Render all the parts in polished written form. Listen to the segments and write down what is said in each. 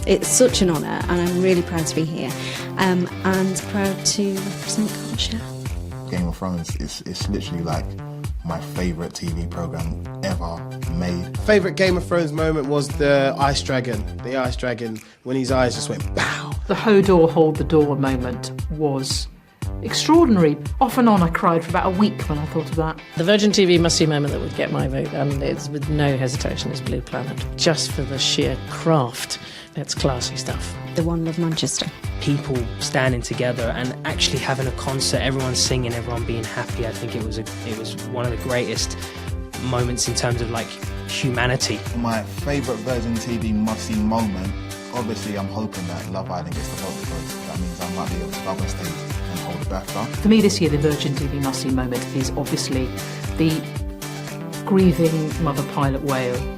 It's such an honour, and I'm really proud to be here, and proud to represent Carshare. Game of Thrones is literally like my favourite TV programme ever made. Favourite Game of Thrones moment was the Ice Dragon. The Ice Dragon, when his eyes just went pow. The Hodor hold the door moment was extraordinary. Off and on I cried for about a week when I thought of that. The Virgin TV must-see moment that would get my vote, and it's with no hesitation, is Blue Planet. Just for the sheer craft, it's classy stuff. The One Love Manchester. People standing together and actually having a concert, everyone singing, everyone being happy. I think it was one of the greatest moments in terms of like humanity. My favourite Virgin TV must-see moment, obviously I'm hoping that Love Island gets the vote, because that means I might be able to go on stage and hold the BAFTA. For me this year, the Virgin TV must-see moment is obviously the grieving mother pilot whale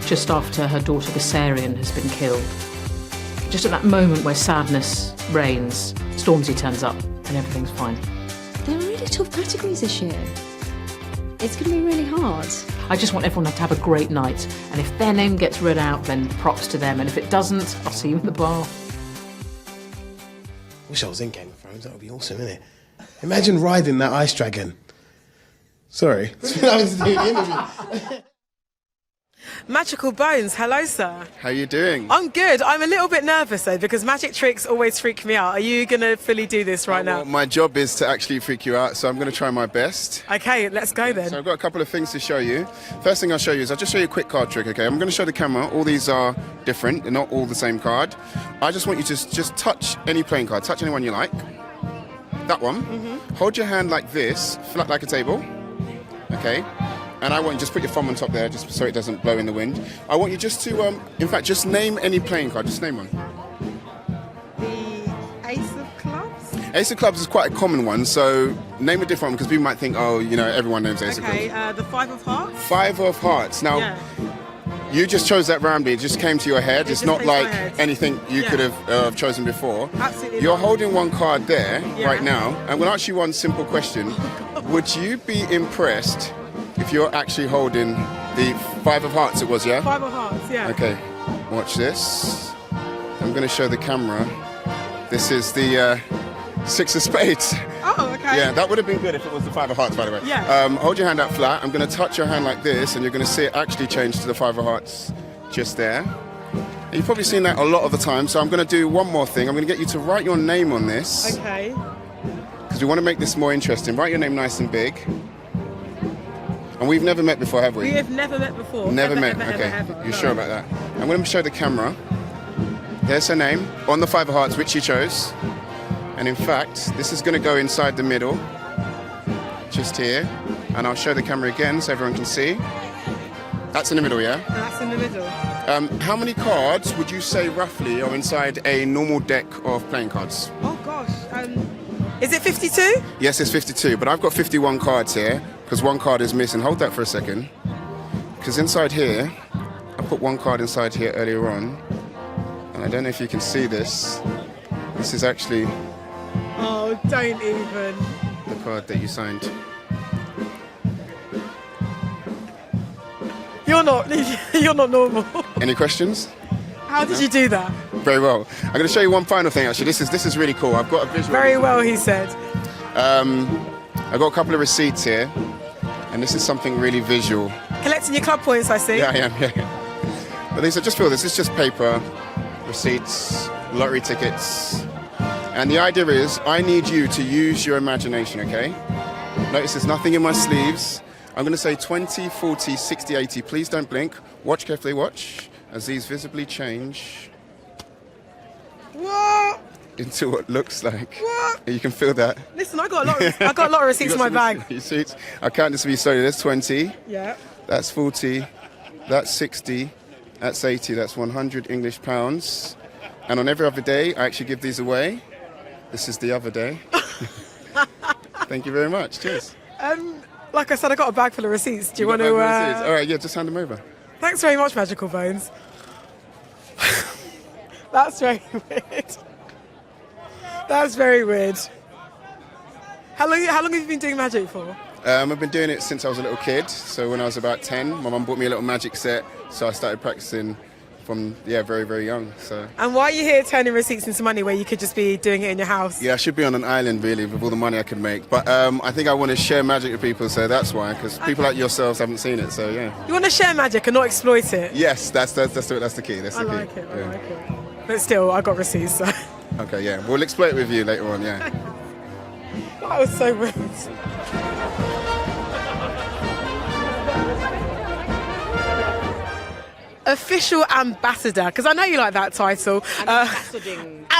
just after her daughter Viserion has been killed. Just at that moment where sadness reigns, Stormzy turns up and everything's fine. They're really tough categories this year. It's going to be really hard. I just want everyone to have a great night, and if their name gets read out, then props to them, and if it doesn't, I'll see you in the bar. Wish I was in Game of Thrones, that would be awesome, innit? Imagine riding that Ice Dragon. Sorry. I was doing the interview. Magical Bones, hello sir. How you doing? I'm good. I'm a little bit nervous though, because magic tricks always freak me out. Are you going to fully do this right now? Well, my job is to actually freak you out, so I'm going to try my best. Okay, let's go then. So I've got a couple of things to show you. First thing I'll show you is I'll just show you a quick card trick, okay? I'm going to show the camera. All these are different. They're not all the same card. I just want you to just touch any playing card. Touch anyone you like. That one. Hold your hand like this, flat like a table. Okay? And I want you to just put your thumb on top there, just so it doesn't blow in the wind. I want you just to, in fact, just name any playing card. Just name one. The Ace of Clubs? Ace of Clubs is quite a common one, so name a different one, because people might think, oh, you know, everyone knows Ace of Clubs. Okay, the Five of Hearts? Five of Hearts. Now, Yeah. you just chose that randomly. It just came to your head. It's just not came to like my head. anything you Yeah. could have chosen before. Absolutely You're not. holding one card there Yeah. right now. I'm going to ask you one simple question. Would you be impressed if you're actually holding the Five of Hearts it was, yeah? Five of Hearts, yeah. Okay, watch this. I'm going to show the camera. This is the Six of Spades. Oh, okay. Yeah, that would have been good if it was the Five of Hearts, by the way. Yeah. Hold your hand out flat. I'm going to touch your hand like this, and you're going to see it actually change to the Five of Hearts just there. And you've probably seen that a lot of the time, so I'm going to do one more thing. I'm going to get you to write your name on this, Okay. because we want to make this more interesting. Write your name nice and big. And we've never met before, have we? We have never met before. Never Ever, met. ever, Okay, ever, ever. you're No. sure about that? I'm going to show the camera. There's her name on the Five of Hearts, which she chose. And in fact, this is going to go inside the middle, just here. And I'll show the camera again so everyone can see. That's in the middle, yeah? That's in the middle. How many cards would you say roughly are inside a normal deck of playing cards? Oh gosh. Is it 52? Yes, it's 52, but I've got 51 cards here because one card is missing. Hold that for a second. Because inside here, I put one card inside here earlier on, and I don't know if you can see this. This is actually Oh, don't even. the card that you signed. You're not normal. Any questions? How did you do that? Very well. I'm going to show you one final thing, actually. This is really cool. I've got a visual. Very well, he said. I've got a couple of receipts here, and this is something really visual. Collecting your club points, I see. Yeah, I am, yeah. But these are, just feel this is just paper, receipts, lottery tickets. And the idea is, I need you to use your imagination, okay? Notice there's nothing in my sleeves. I'm going to say 20, 40, 60, 80. Please don't blink. Watch carefully, watch, as these visibly change What? into what looks like. What? You can feel that. Listen, I got a lot of receipts in my bag. Receipts. I'll count this for you slowly. There's 20. Yeah. That's 40. That's 60. That's 80. That's 100 English pounds. And on every other day, I actually give these away. This is the other day. Thank you very much. Cheers. Like I said, I got a bag full of receipts. Do you want to? All right, yeah, just hand them over. Thanks very much, Magical Bones. That's very weird. That's very weird. How long have you been doing magic for? I've been doing it since I was a little kid. So when I was about 10, my mum bought me a little magic set. So I started practicing from very, very young. So And why are you here turning receipts into money where you could just be doing it in your house? yeah, I should be on an island really with all the money I can make. But I think I want to share magic with people, so that's why. Because people like yourselves haven't seen it, so yeah. You want to share magic and not exploit it? Yes, that's the key. That's the I key. like it, I Yeah. like it. But still, I got receipts, so Okay, yeah, we'll exploit it with you later on. Yeah. that was so rude. Official ambassador, because I know you like that title.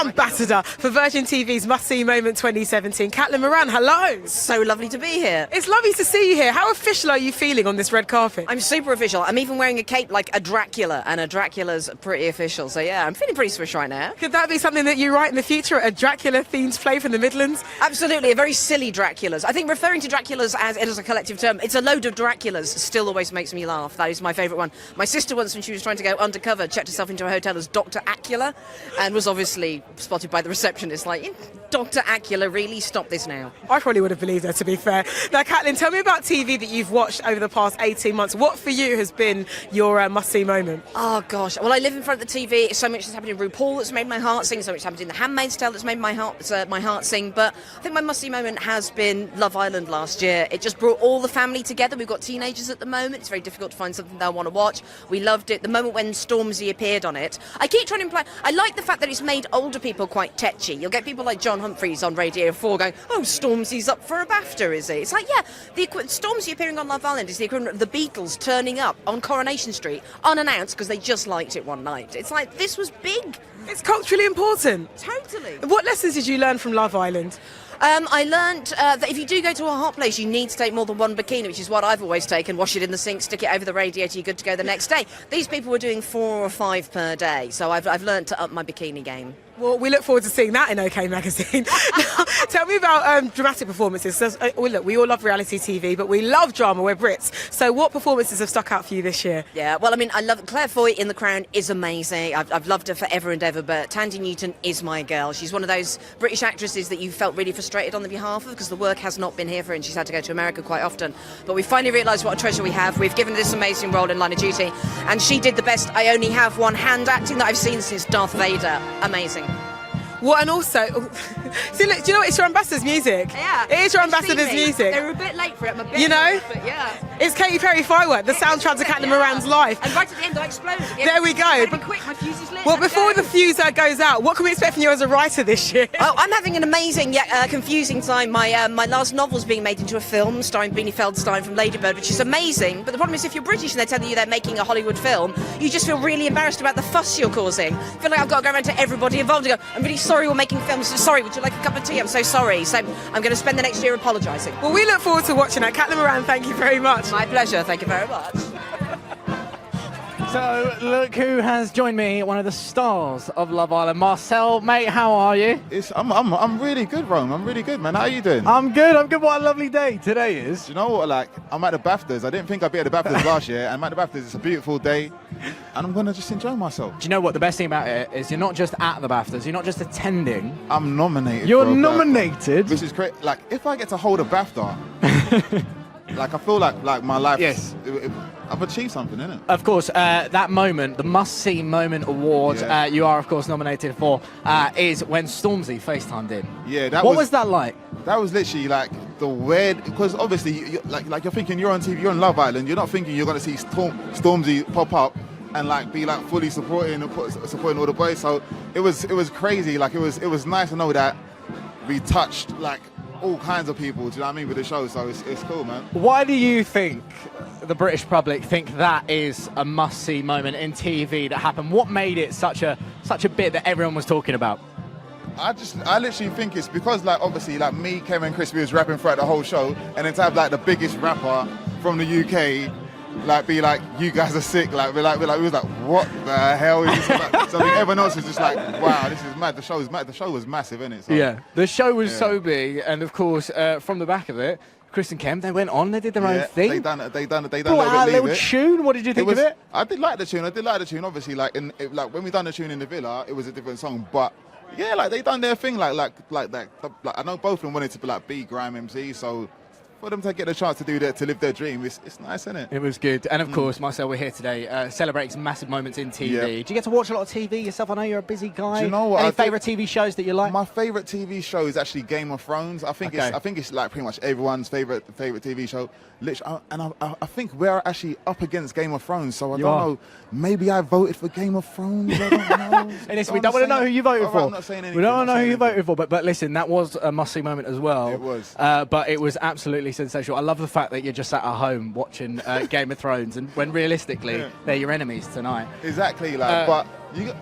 Ambassador for Virgin TV's Must See Moment 2017. Caitlin Moran, hello. So lovely to be here. It's lovely to see you here. How official are you feeling on this red carpet? I'm super official. I'm even wearing a cape like a Dracula, and a Dracula's pretty official. So yeah, I'm feeling pretty swish right now. Could that be something that you write in the future, a Dracula-themed play from the Midlands? Absolutely, a very silly Draculas. I think referring to Draculas as a collective term, it's a load of Draculas, still always makes me laugh. That is my favourite one. My sister once, when she was trying to go undercover, checked herself into a hotel as Dr. Acula, and was obviously spotted by the receptionist like, Dr. Acula, really? Stop this now. I probably would have believed her, to be fair. Now, Caitlin, tell me about TV that you've watched over the past 18 months. What for you has been your must-see moment? Oh gosh, well I live in front of the TV. So much has happened in RuPaul that's made my heart sing. So much happened in The Handmaid's Tale that's made my heart sing. But I think my must-see moment has been Love Island last year. It just brought all the family together. We've got teenagers at the moment. It's very difficult to find something they'll want to watch. We loved it. The moment when Stormzy appeared on it, I keep trying to imply. I like the fact that it's made older people quite tetchy. You'll get people like John Humphreys on Radio 4 going, "Oh, Stormzy's up for a BAFTA, is he?" It's like, yeah, Stormzy appearing on Love Island is the equivalent of the Beatles turning up on Coronation Street unannounced because they just liked it one night. It's like, this was big. It's culturally important. Totally. What lessons did you learn from Love Island? I learnt that if you do go to a hot place, you need to take more than one bikini, which is what I've always taken. Wash it in the sink, stick it over the radiator, you're good to go the next day. These people were doing 4 or 5 per day, so I've learnt to up my bikini game. Well, we look forward to seeing that in OK Magazine. Now, tell me about dramatic performances. Look, we all love reality TV, but we love drama. We're Brits. So what performances have stuck out for you this year? Yeah, well, I mean, I love Claire Foy in The Crown is amazing. I've loved her forever and ever, but Tandy Newton is my girl. She's one of those British actresses that you felt really frustrated on the behalf of because the work has not been here for her and she's had to go to America quite often. But we finally realised what a treasure we have. We've given her this amazing role in Line of Duty, and she did the best I only have one hand acting that I've seen since Darth Vader. Amazing. What, and also, see, look, do you know what? It's your ambassador's music. Yeah. It is your ambassador's music. They were a bit late for it. I'm a bit You know? late, but yeah. It's Katy Perry Firework, the soundtrack to Caitlin Moran's life. And right at the end, I exploded. There we go. Be quick, my fuse is lit. Well, Let's before go. the fuse goes out, what can we expect from you as a writer this year? Oh, I'm having an amazing yet confusing time. My last novel's being made into a film starring Beanie Feldstein from Ladybird, which is amazing. But the problem is, if you're British and they're telling you they're making a Hollywood film, you just feel really embarrassed about the fuss you're causing. I feel like I've got to go around to everybody involved and go, "I'm really sorry we're making films. Sorry, would you like a cup of tea? I'm so sorry." So I'm going to spend the next year apologising. Well, we look forward to watching that. Caitlin Moran, thank you very much. My pleasure. Thank you very much. So, look who has joined me, one of the stars of Love Island. Marcel, mate, how are you? I'm really good, Rome. I'm really good, man. How are you doing? I'm good. What a lovely day today is. Do you know what? Like, I'm at the BAFTAs. I didn't think I'd be at the BAFTAs last year. I'm at the BAFTAs. It's a beautiful day, and I'm gonna just enjoy myself. Do you know what the best thing about it is? You're not just at the BAFTAs. You're not just attending. I'm nominated. You're for a nominated. BAFTA, which is great. Like, if I get to hold a BAFTA, like I feel like my life. Yes. I've achieved something, innit? Of course, that moment, the Must-See Moment Award, Yeah. you are, of course, nominated for, is when Stormzy FaceTimed in. Yeah, What was that like? That was literally like the weird, because obviously, like you're thinking you're on TV, you're on Love Island, you're not thinking you're gonna see Stormzy pop up and like be like fully supporting all the boys. So it was crazy. Like it was nice to know that we touched like all kinds of people. Do you know what I mean, with the show? So it's cool, man. Why do you think the British public think that is a must-see moment in TV that happened? What made it such a bit that everyone was talking about? I literally think it's because, like, obviously, like me, Kevin and Crispy was rapping throughout the whole show, and then to have like the biggest rapper from the UK, like, be like, "You guys are sick," like we was like, "What the hell is this about?" So I think everyone else is just like, "Wow, this is mad." The show is mad. The show was massive, innit? So, Yeah, the show was so big, and of course, from the back of it, Chris and Kem, they went on, they did their own thing. They done Brought out a little tune. What did you think of it? I did like the tune. Obviously, like when we done the tune in the villa, it was a different song, but yeah, like they done their thing. Like I know both of them wanted to be like grime MC, so for them to get the chance to do that, to live their dream, it's nice, isn't it? It was good. And of course, Marcel, we're here today celebrating massive moments in TV. Yeah. Do you get to watch a lot of TV yourself? I know you're a busy guy. Do you know what? Any favourite TV shows that you like? My favourite TV show is actually Game of Thrones. I think it's like pretty much everyone's favourite TV show. Literally, and I think we're actually up against Game of Thrones, so I don't know. Maybe I voted for Game of Thrones. I don't know. And listen, we don't want to know who you voted for. I'm not saying anything. We don't want to know who you voted for, but listen, that was a must-see moment as well. It was. But it was absolutely sensational. I love the fact that you're just sat at home watching Game of Thrones, and when realistically they're your enemies tonight. Exactly, but you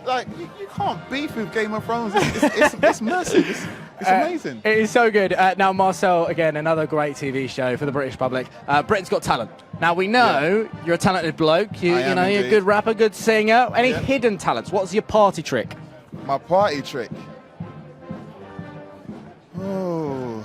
can't beef with Game of Thrones. It's massive. It's amazing. It is so good. Now, Marcel, again, another great TV show for the British public. Britain's Got Talent. Now, we know you're a talented bloke. You're a good rapper, good singer. Any hidden talents? What's your party trick? My party trick? Oh,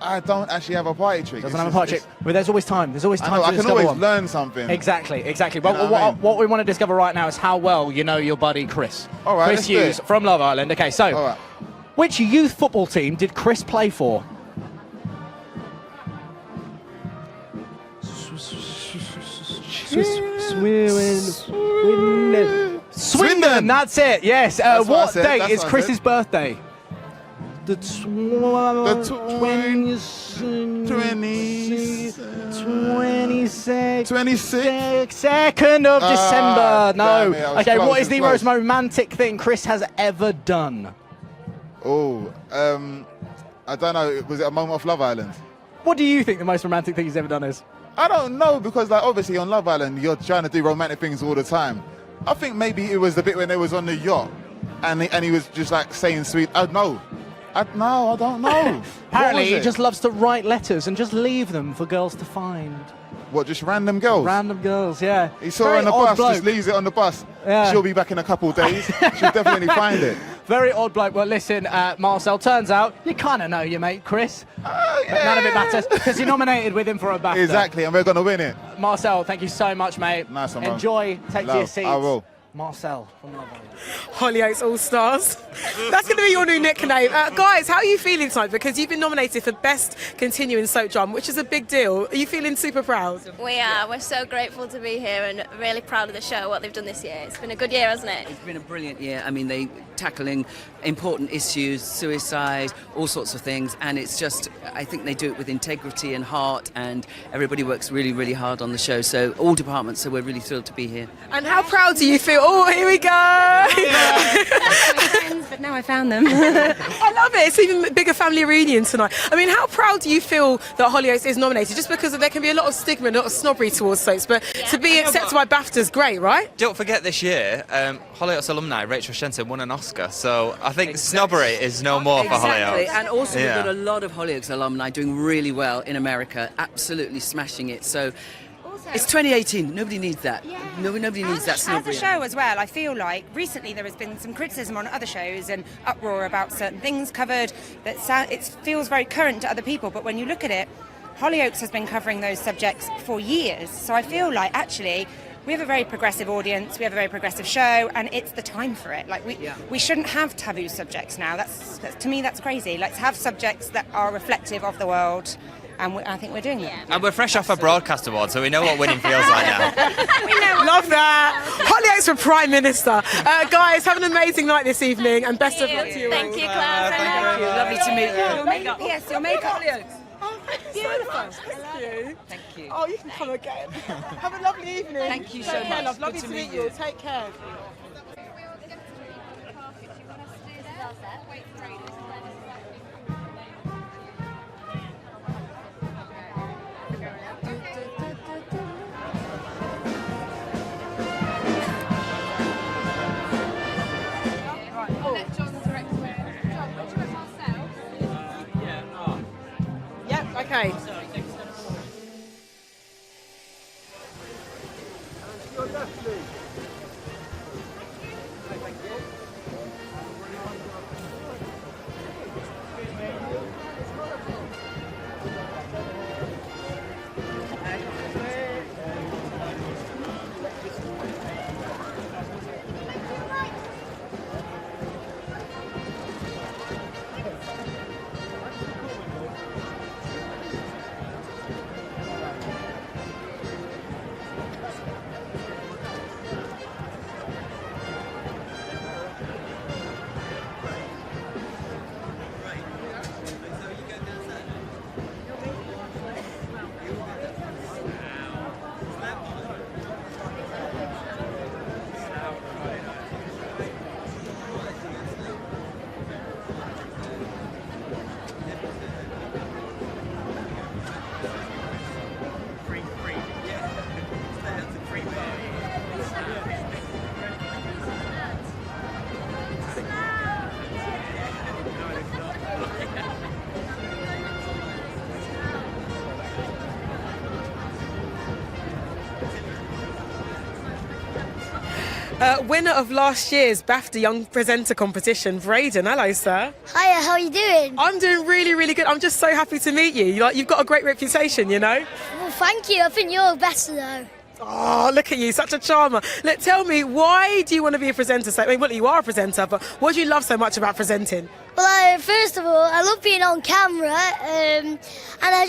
I don't actually have a party trick. Doesn't have a party trick. But there's always time. There's always time to I can discover always one. learn something. Exactly. What we want to discover right now is how well you know your buddy Chris. All right, Chris Hughes from Love Island. Okay, so which youth football team did Chris play for? Swindon. That's it. Yes. What date is Chris's birthday? The 22nd of December. No. Okay, what is the most romantic thing Chris has ever done? Oh, I don't know. Was it a moment off Love Island? What do you think the most romantic thing he's ever done is? I don't know, because like obviously on Love Island you're trying to do romantic things all the time. I think maybe it was the bit when they was on the yacht and he was just like saying sweet. I don't know. Apparently he just loves to write letters and just leave them for girls to find. What, just random girls? Random girls, yeah. He saw her on the bus, just leaves it on the bus. Yeah. She'll be back in a couple of days. She'll definitely find it. Very odd bloke. Well, listen, Marcel, turns out you kind of know your mate Chris. But none of it matters because you're nominated with him for a BAFTA. Exactly, and we're going to win it. Marcel, thank you so much, mate. Nice one, man. Enjoy. Take to your seats. I will. Marcel from Love Island. Hollyoaks All-Stars. That's going to be your new nickname. Guys, how are you feeling tonight? Because you've been nominated for Best Continuing Soap Drum, which is a big deal. Are you feeling super proud? We are. We're so grateful to be here and really proud of the show, what they've done this year. It's been a good year, hasn't it? It's been a brilliant year. I mean, they tackling important issues, suicide, all sorts of things, and it's just, I think they do it with integrity and heart, and everybody works really, really hard on the show, so all departments, so we're really thrilled to be here. And how proud do you feel? Oh, here we go! But now I found them. I love it. It's even bigger family reunion tonight. I mean, how proud do you feel that Hollyoaks is nominated? Just because there can be a lot of stigma, a lot of snobbery towards soaps, but to be accepted by BAFTA is great, right? Don't forget this year, Hollyoaks alumni Rachel Shenton won an Oscar, so I think snobbery is no more for Hollyoaks. And also we've got a lot of Hollyoaks alumni doing really well in America, absolutely smashing it. So it's 2018. Nobody needs that. Nobody needs that snobbery. As a show as well, I feel like recently there has been some criticism on other shows and uproar about certain things covered that it feels very current to other people. But when you look at it, Hollyoaks has been covering those subjects for years. So I feel like actually we have a very progressive audience, we have a very progressive show, and it's the time for it. Like we shouldn't have taboo subjects now. That's to me that's crazy. Let's have subjects that are reflective of the world. And I think we're doing it. And we're fresh off a broadcast award, so we know what winning feels like now. Love that. Hollyoaks for Prime Minister. Guys, have an amazing night this evening, and best of luck to you. Thank you, Claire. Thank you. Lovely to meet you. Your makeup. Yes, your makeup. Beautiful. Thank you. Thank you. Oh, you can come again. Have a lovely evening. Thank you so Take care, much. love. Lovely Good to to meet meet you. you. Take care. Yep, okay. Winner of last year's BAFTA Young Presenter competition, Braden. Hello, sir. Hiya, how are you doing? I'm doing really, really good. I'm just so happy to meet you. You've got a great reputation, you know. Well, thank you. I think you're better though. Oh, look at you, such a charmer. Tell me, why do you want to be a presenter? So, I mean, well, you are a presenter, but what do you love so much about presenting? Well, first of all, I love being on camera, and I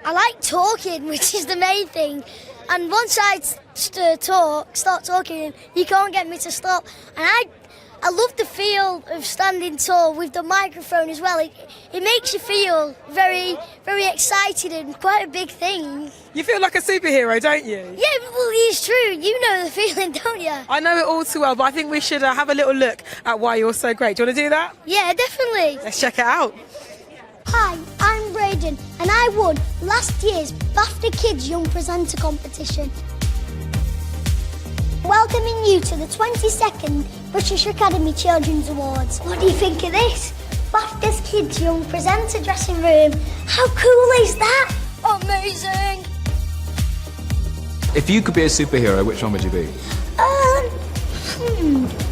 like talking, which is the main thing. And once I start talking, you can't get me to stop. And I love the feel of standing tall with the microphone as well. It makes you feel very, very excited and quite a big thing. You feel like a superhero, don't you? Yeah, well, it's true. You know the feeling, don't you? I know it all too well, but I think we should have a little look at why you're so great. Do you want to do that? Yeah, definitely. Let's check it out. Hi, I'm Braden, and I won last year's BAFTA Kids Young Presenter competition. Welcoming you to the 22nd British Academy Children's Awards. What do you think of this? BAFTA's Kids Young Presenter dressing room. How cool is that? Amazing! If you could be a superhero, which one would you be?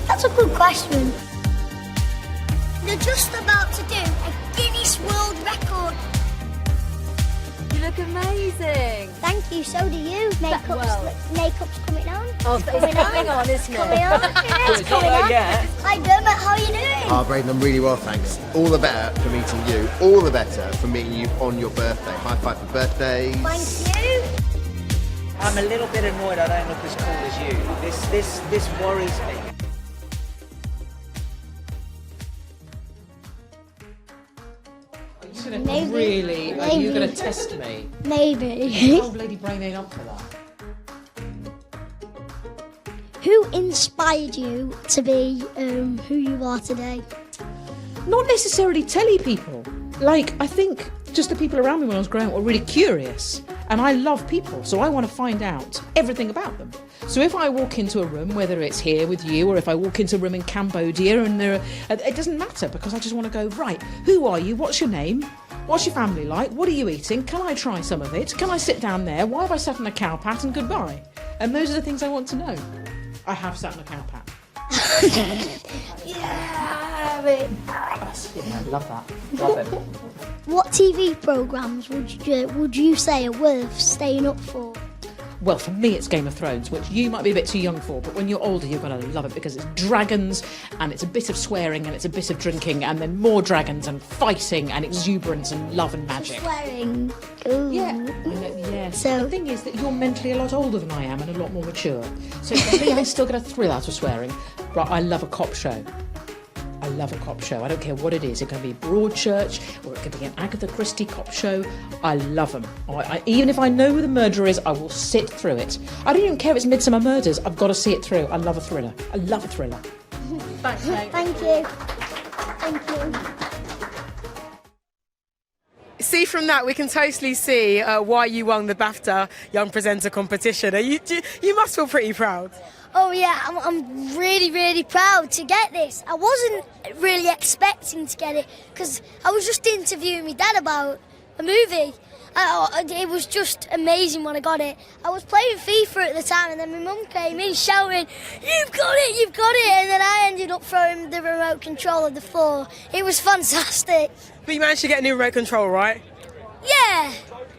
That's a good question. They're just about to do a Guinness World Record. You look amazing. Thank you, so do you. Makeup's coming on. Oh, it's coming on, isn't it? Coming on. Yeah, it's coming on. Hi, Dermot, how are you doing? Oh, Braden, I'm really well, thanks. All the better for meeting you. All the better for meeting you on your birthday. High five for birthdays. Thank you. I'm a little bit annoyed I don't look as cool as you. This worries me. Maybe. Really? Are you going to test me? Maybe. Old Lady Brain ain't up for that. Who inspired you to be who you are today? Not necessarily telly people. Like, I think just the people around me when I was growing up were really curious. And I love people, so I want to find out everything about them. So if I walk into a room, whether it's here with you or if I walk into a room in Cambodia, and it doesn't matter, because I just want to go, right, who are you? What's your name? What's your family like? What are you eating? Can I try some of it? Can I sit down there? Why have I sat on a cow pat and goodbye? And those are the things I want to know. I have sat on a cow pat. Yeah, I love that. Love it. What TV programmes would you say are worth staying up for? Well, for me, it's Game of Thrones, which you might be a bit too young for, but when you're older, you're going to love it because it's dragons, and it's a bit of swearing, and it's a bit of drinking, and then more dragons, and fighting, and exuberance, and love and magic. Swearing. Ooh. Yeah. So the thing is that you're mentally a lot older than I am and a lot more mature. So for me, I still get a thrill out of swearing, but I love a cop show. I love a cop show. I don't care what it is. It can be Broadchurch or it could be an Agatha Christie cop show. I love them. Even if I know who the murderer is, I will sit through it. I don't even care if it's Midsummer Murders. I've got to see it through. I love a thriller. I love a thriller. Thanks, mate. Thank you. Thank you. See, from that, we can totally see why you won the BAFTA Young Presenter competition. You must feel pretty proud. Oh yeah, I'm really, really proud to get this. I wasn't really expecting to get it because I was just interviewing my dad about a movie. It was just amazing when I got it. I was playing FIFA at the time and then my mum came in shouting, "You've got it, you've got it!" And then I ended up throwing the remote control on the floor. It was fantastic. But you managed to get a new remote control, right? Yeah,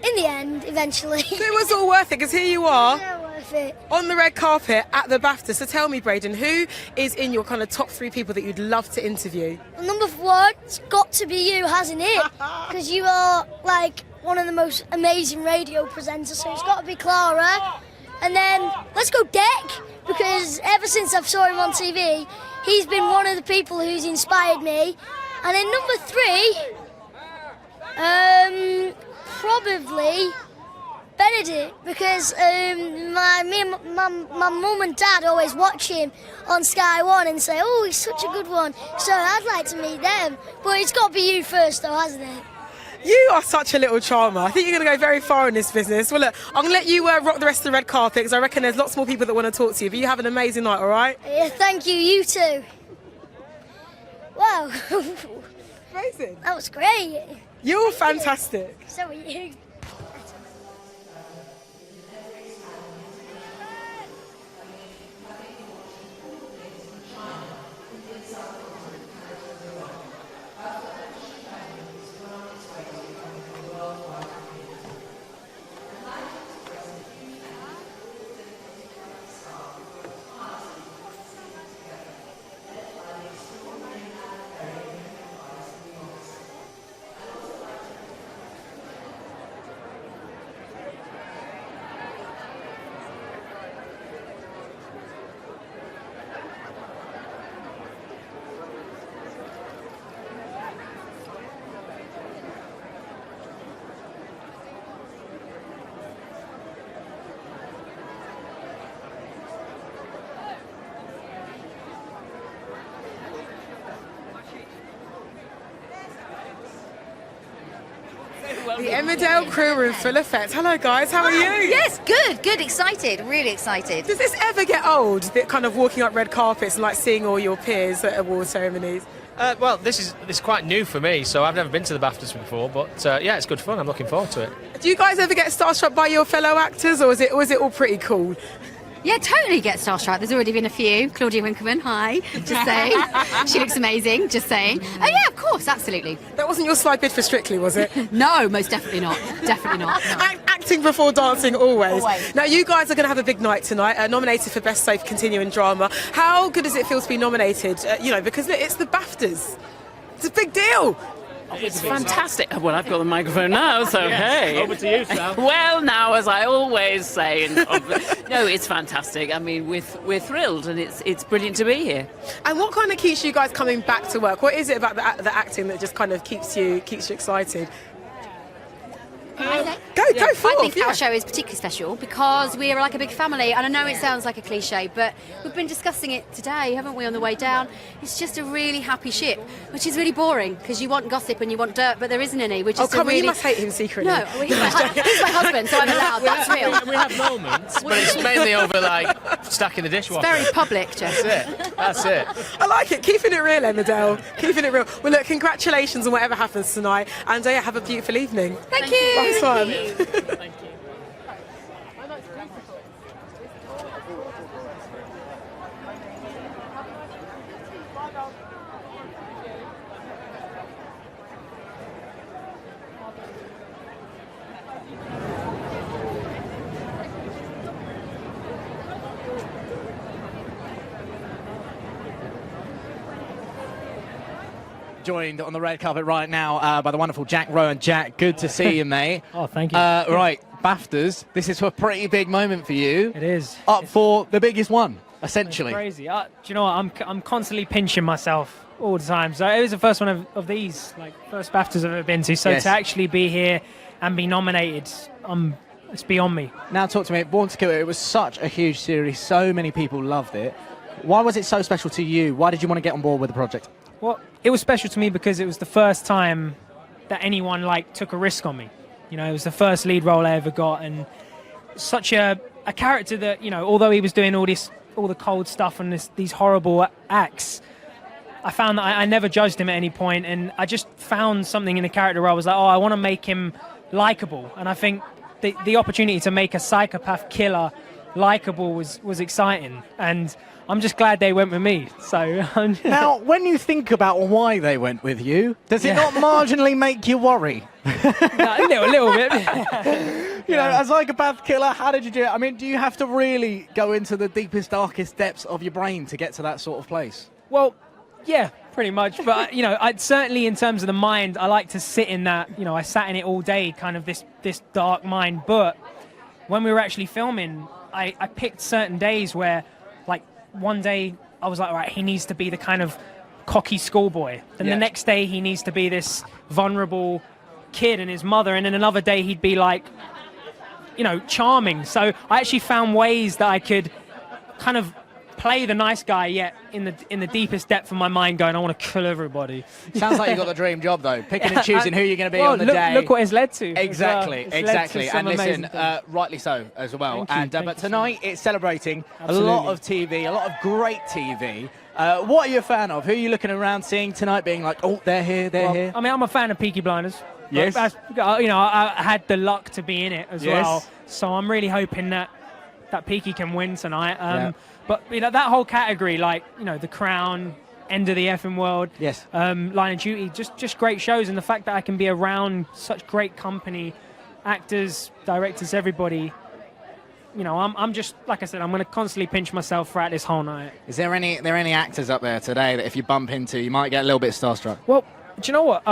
in the end, eventually. So it was all worth it because here you are. Yeah, worth it. On the red carpet at the BAFTA. So tell me, Braden, who is in your kind of top 3 people that you'd love to interview? Well, number 1, it's got to be you, hasn't it? Because you are like one of the most amazing radio presenters, so it's got to be Clara. And then let's go Deck, because ever since I've saw him on TV, he's been one of the people who's inspired me. And then number 3, probably Benedict, because my mum and dad always watch him on Sky One and say, "Oh, he's such a good one." So I'd like to meet them, but it's got to be you first, though, hasn't it? You are such a little charmer. I think you're going to go very far in this business. Well, look, I'm going to let you rock the rest of the red carpet because I reckon there's lots more people that want to talk to you. But you have an amazing night, all right? Yeah, thank you. You too. Wow. Amazing. That was great. You're fantastic. So are you. The Emmerdale crew are in full effect. Hello, guys. How are you? Yes, good, excited, really excited. Does this ever get old, that kind of walking up red carpets and like seeing all your peers at award ceremonies? Well, this is quite new for me, so I've never been to the BAFTAs before, but yeah, it's good fun. I'm looking forward to it. Do you guys ever get starstruck by your fellow actors, or is it all pretty cool? Yeah, totally get starstruck. There's already been a few. Claudia Winkelman, hi. Just saying. She looks amazing, just saying. Oh, yeah, of course, absolutely. That wasn't your slight bid for Strictly, was it? No, most definitely not. Definitely not. No. Acting before dancing, always. Always. Now, you guys are going to have a big night tonight, nominated for Best Safe Continuing Drama. How good does it feel to be nominated? Because it's the BAFTAs. It's a big deal. It's fantastic. Well, I've got the microphone now, so hey. Over to you, Sam. Well, now, as I always say, no, it's fantastic. I mean, we're thrilled, and it's brilliant to be here. And what kind of keeps you guys coming back to work? What is it about the acting that just kind of keeps you excited? Go for it. I think our show is particularly special because we're like a big family, and I know it sounds like a cliche, but we've been discussing it today, haven't we, on the way down? It's just a really happy ship, which is really boring because you want gossip and you want dirt, but there isn't any. Which is come on, really... you must hate him secretly. No, he's my husband, so I'm allowed. That's real. We have moments, but it's mainly over like stacking the dishwasher. It's very public, Jeff. That's it. I like it. Keeping it real, Emmerdale. Keeping it real. Well, look, congratulations on whatever happens tonight, and have a beautiful evening. Thank you. Nice one. Thank you. Joined on the red carpet right now by the wonderful Jack Rowan. Jack, good to see you, mate. Oh, thank you. Right, BAFTAs. This is a pretty big moment for you. It is. Up for the biggest one, essentially. It's crazy. Do you know what? I'm constantly pinching myself all the time. So it was the first one of these, like first BAFTAs I've ever been to. So Yes. to actually be here and be nominated, it's beyond me. Now talk to me. Born to Kill, it was such a huge series. So many people loved it. Why was it so special to you? Why did you want to get on board with the project? Well, it was special to me because it was the first time that anyone took a risk on me. It was the first lead role I ever got, and such a character that although he was doing all the cold stuff and these horrible acts, I found that I never judged him at any point, and I just found something in the character where I was like, I want to make him likable, and I think the opportunity to make a psychopath killer likable was exciting, and I'm just glad they went with me. So now, when you think about why they went with you, does it not marginally make you worry? A little bit. As psychopath killer, how did you do it? I mean, do you have to really go into the deepest, darkest depths of your brain to get to that sort of place? Well, yeah, pretty much. But I'd certainly, in terms of the mind, I like to sit in that. I sat in it all day, kind of this dark mind. But when we were actually filming, I picked certain days where, like, one day I was like, all right, he needs to be the kind of cocky schoolboy. Then the next day he needs to be this vulnerable kid and his mother. And then another day he'd be like, charming. So I actually found ways that I could kind of play the nice guy, yet in the deepest depth of my mind going, I want to kill everybody. Sounds like you got the dream job, though, picking and choosing who you're going to be on the day. Look what it's led to. Exactly. And listen, things. rightly so as well. Thank you But tonight it's celebrating Absolutely. a lot of TV, a lot of great TV. What are you a fan of? Who are you looking around seeing tonight being like, oh, they're here, they're here? I mean, I'm a fan of Peaky Blinders. Yes. I had the luck to be in it as Yes. well. So I'm really hoping that Peaky can win tonight. But that whole category, The Crown, End of the Effing World, yes, Line of Duty, just great shows, and the fact that I can be around such great company, actors, directors, everybody. I'm just, like I said, I'm going to constantly pinch myself throughout this whole night. Is there any actors up there today that if you bump into, you might get a little bit starstruck? Well, do you know what?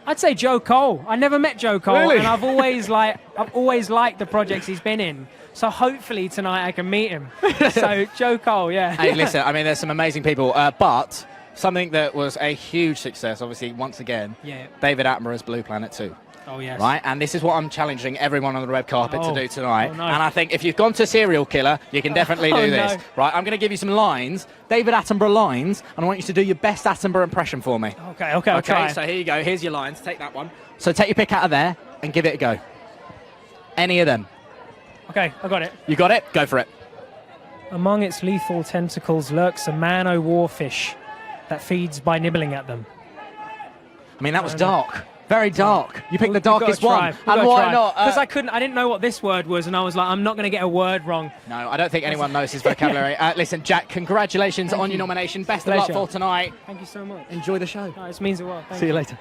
I'd say Joe Cole. I never met Joe Cole, Really? and I've always liked the projects he's been in. So hopefully tonight I can meet him. So Joe Cole, yeah. Hey, listen, I mean, there's some amazing people, but something that was a huge success, obviously, once again, David Attenborough's Blue Planet 2. Oh, yes. Right, and this is what I'm challenging everyone on the red carpet to do tonight. Oh, no. And I think if you've gone to Serial Killer, you can definitely do this. No. Right, I'm going to give you some lines, David Attenborough lines, and I want you to do your best Attenborough impression for me. Okay, I'll try. So here you go. Here's your lines. Take that one. So take your pick out of there. and give it a go. Any of them. Okay, I got it. You got it? Go for it. Among its lethal tentacles lurks a man-o'-war-fish that feeds by nibbling at them. I mean, that was dark. Very dark. You picked the darkest one. And And why not? Because I didn't know what this word was, and I was like, I'm not going to get a word wrong. No, I don't think anyone knows his vocabulary. Listen, Jack, congratulations on your nomination. Best of luck Pleasure. for tonight. Thank you so much. Enjoy the show. No, this means a lot. Thank See you later.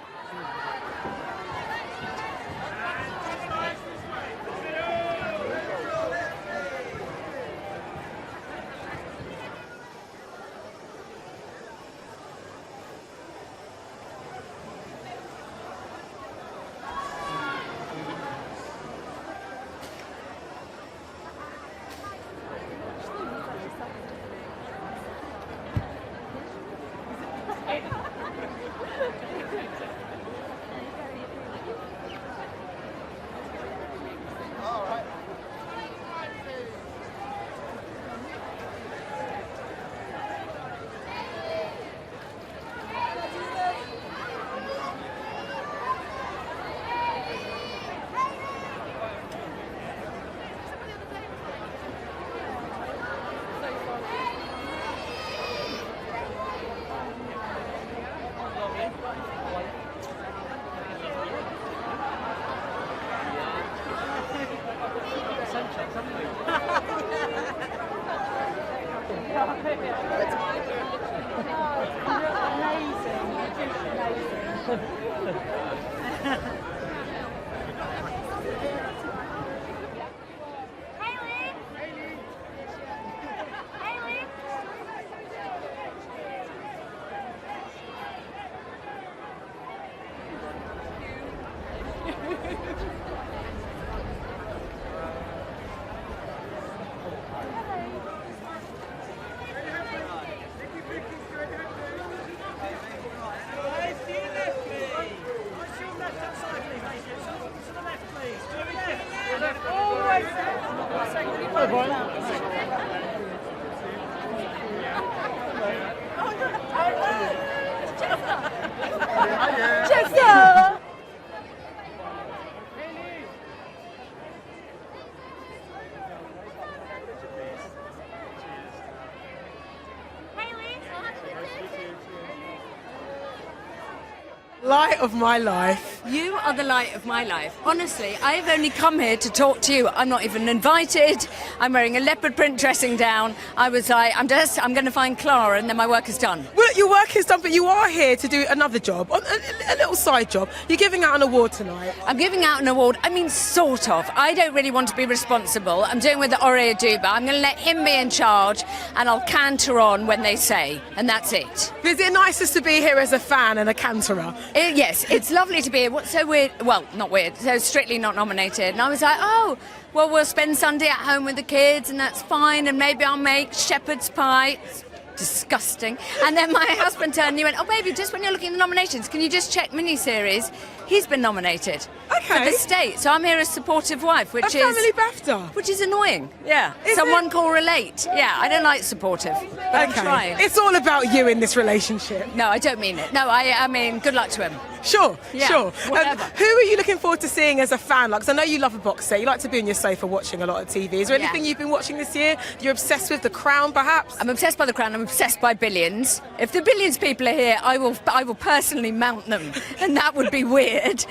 Light of my life. You are the light of my life. Honestly, I've only come here to talk to you. I'm not even invited. I'm wearing a leopard print dressing down. I was like, I'm going to find Clara and then my work is done. Well, your work is done, but you are here to do another job, a little side job. You're giving out an award tonight. I'm giving out an award. I mean, sort of. I don't really want to be responsible. I'm doing with the Ore Aduba. I'm going to let him be in charge and I'll canter on when they say, and that's it. Is it nicest to be here as a fan and a canterer? Yes, it's lovely to be here. What's so weird? Well, not weird. So strictly not nominated. And I was like, oh, well, we'll spend Sunday at home with the kids and that's fine. And maybe I'll make shepherd's pie. It's disgusting. And then my husband turned and he went, oh, baby, just when you're looking at the nominations, can you just check miniseries? He's been nominated for the state. So I'm here as supportive wife, which is... family BAFTA. Which is annoying. Yeah. Is Someone it? call relate. Yeah, I don't like supportive. But I'm trying. It's all about you in this relationship. No, I don't mean it. No, I mean, good luck to him. Sure, Yeah, sure. whatever. Who are you looking forward to seeing as a fan? Like, 'cause I know you love a box set. You like to be on your sofa watching a lot of TV. Is there Yeah. anything you've been watching this year? You're obsessed with The Crown, perhaps? I'm obsessed by The Crown. I'm obsessed by Billions. If the Billions people are here, I will personally mount them, and that would be weird.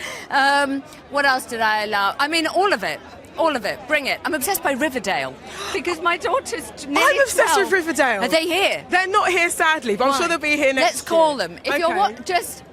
What else did I love? I mean, all of it. All of it. Bring it. I'm obsessed by Riverdale because my daughter's nearly I'm obsessed 12. with Riverdale. Are they here? They're not here, sadly, but I'm sure they'll be here next Let's call year. them. If you're just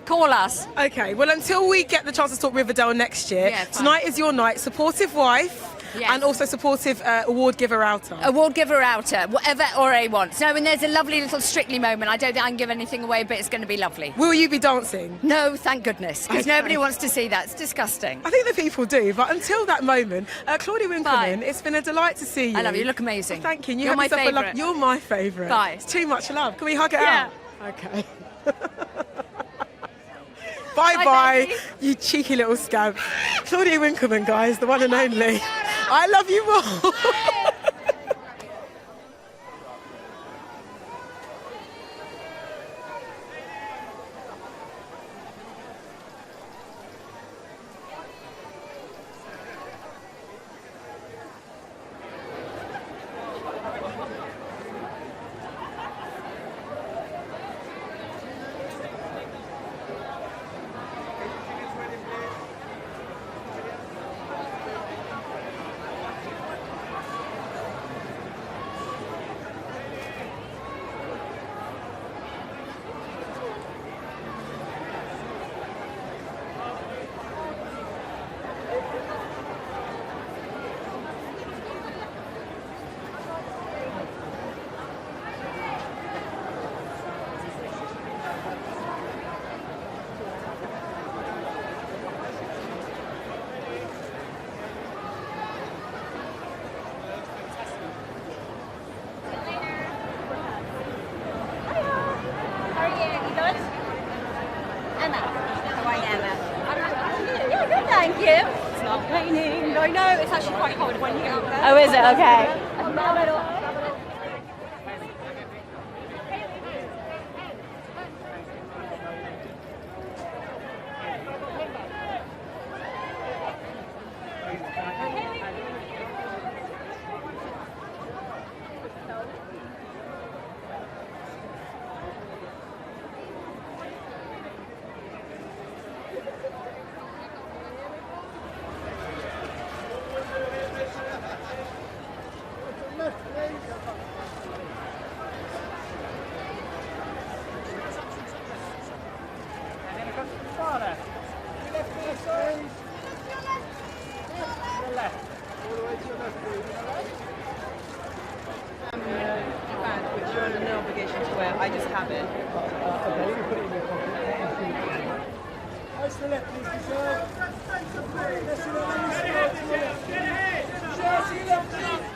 call us. Okay, well, until we get the chance to talk Riverdale next year, Yeah, fine. tonight is your night. Supportive wife. Yes. And also supportive award giver outer. Award giver outer, whatever Ore wants. No, and there's a lovely little Strictly moment. I don't think I can give anything away, but it's going to be lovely. Will you be dancing? No, thank goodness, because Okay. nobody wants to see that. It's disgusting. I think the people do, but until that moment, Claudia Winkleman, it's been a delight to see you. I love you. You look amazing. Well, thank you. And you You're have my yourself a favourite. You're my favourite. Bye. It's too much love. Can we hug it Yeah. out? Okay. Bye-bye, baby. you cheeky little scamp. Claudia Winkleman, guys, the one and only. I love you more. Thank you. It's not raining. No, it's actually quite cold when you get out there. Oh, is it? Okay. Which you're under no obligation to wear. I just have it. Okay, you can put it in your pocket. Eyes to the left, please, Michelle. Let's see the left. Michelle, see the left, please.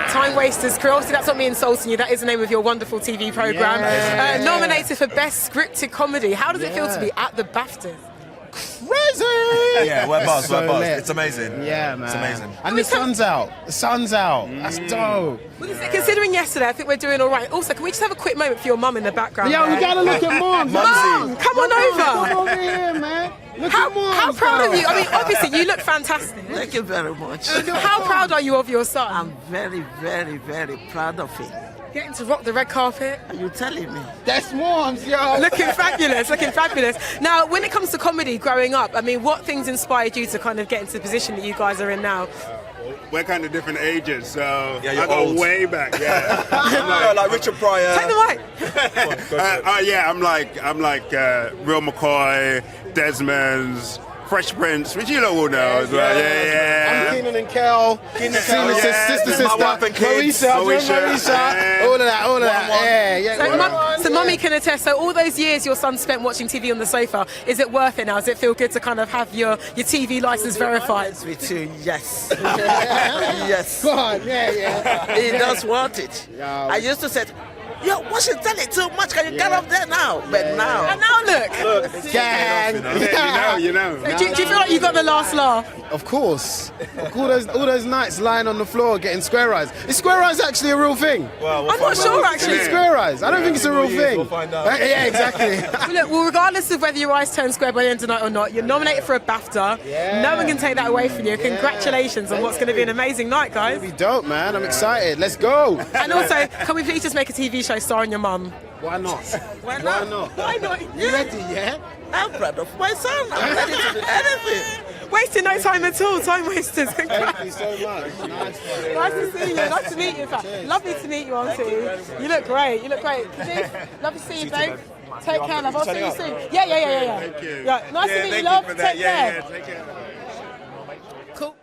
Time Wasters crew. Obviously, that's not me insulting you. That is the name of your wonderful TV program. Yeah. Nominated for Best Scripted Comedy. How does it feel to be at the BAFTAs? Crazy! Yeah, we're buzzed, So we're buzzed. lit. It's amazing. Yeah, man. It's amazing. And the sun's out. The sun's out. That's dope. Well, considering yesterday, I think we're doing all right. Also, can we just have a quick moment for your mum in the background? Yo, we gotta look at Mom. Mum, come on over. Come over here, man. Look How at Mom. how proud of you? I mean, obviously, you look fantastic. Thank you very much. How proud are you of your son? I'm very, very, very proud of him. Getting to rock the red carpet. Are you telling me? That's Mom's, yo. Looking fabulous, looking fabulous. Now, when it comes to comedy growing up, I mean, what things inspired you to kind of get into the position that you guys are in now? We're kind of different ages, so Yeah, you're I go old. way back. Yeah, like Richard Pryor. Take the mic. yeah, I'm like Real McCoy, Desmond's, Fresh Prince, which you all know as well. Yeah. I'm Keenan and Kel. Sister. My wife and kids. Moesha. All of that. Yeah. So mummy can attest, so all those years your son spent watching TV on the sofa, is it worth it now? Does it feel good to kind of have your TV license verified? With you, yes. Yes. Go on, yeah. He does want it. I used to say, yo, what's it telling too much? Can you get up there now? But now. And now look. Gang. You know. Do you feel like you got the last laugh? Of course. All those nights lying on the floor getting square eyes. Is square eyes actually a real thing? Well, I'm not sure actually. Is it square eyes? I don't think it's a real thing. We'll find out. Yeah, exactly. Well, regardless of whether your eyes turn square by the end of the night or not, you're nominated for a BAFTA. Yeah. No one can take that away from you. Congratulations on what's going to be an amazing night, guys. It'll be dope, man. I'm excited. Let's go. And also, can we please just make a TV show starring your mum? Why not? Why not? Why not? You ready, yeah? I'm proud of my son. I'm ready to do anything. Wasting no time at all. Time wasters. Thank you so much. Nice to see you. Nice to meet you, in fact. Lovely to meet you, Auntie. You look great. You look great. Lovely to see you, babe. Take care, love. I'll see you soon. Yeah. Thank you. Yeah, nice to meet you, love. Take care. Yeah, take care. Cool.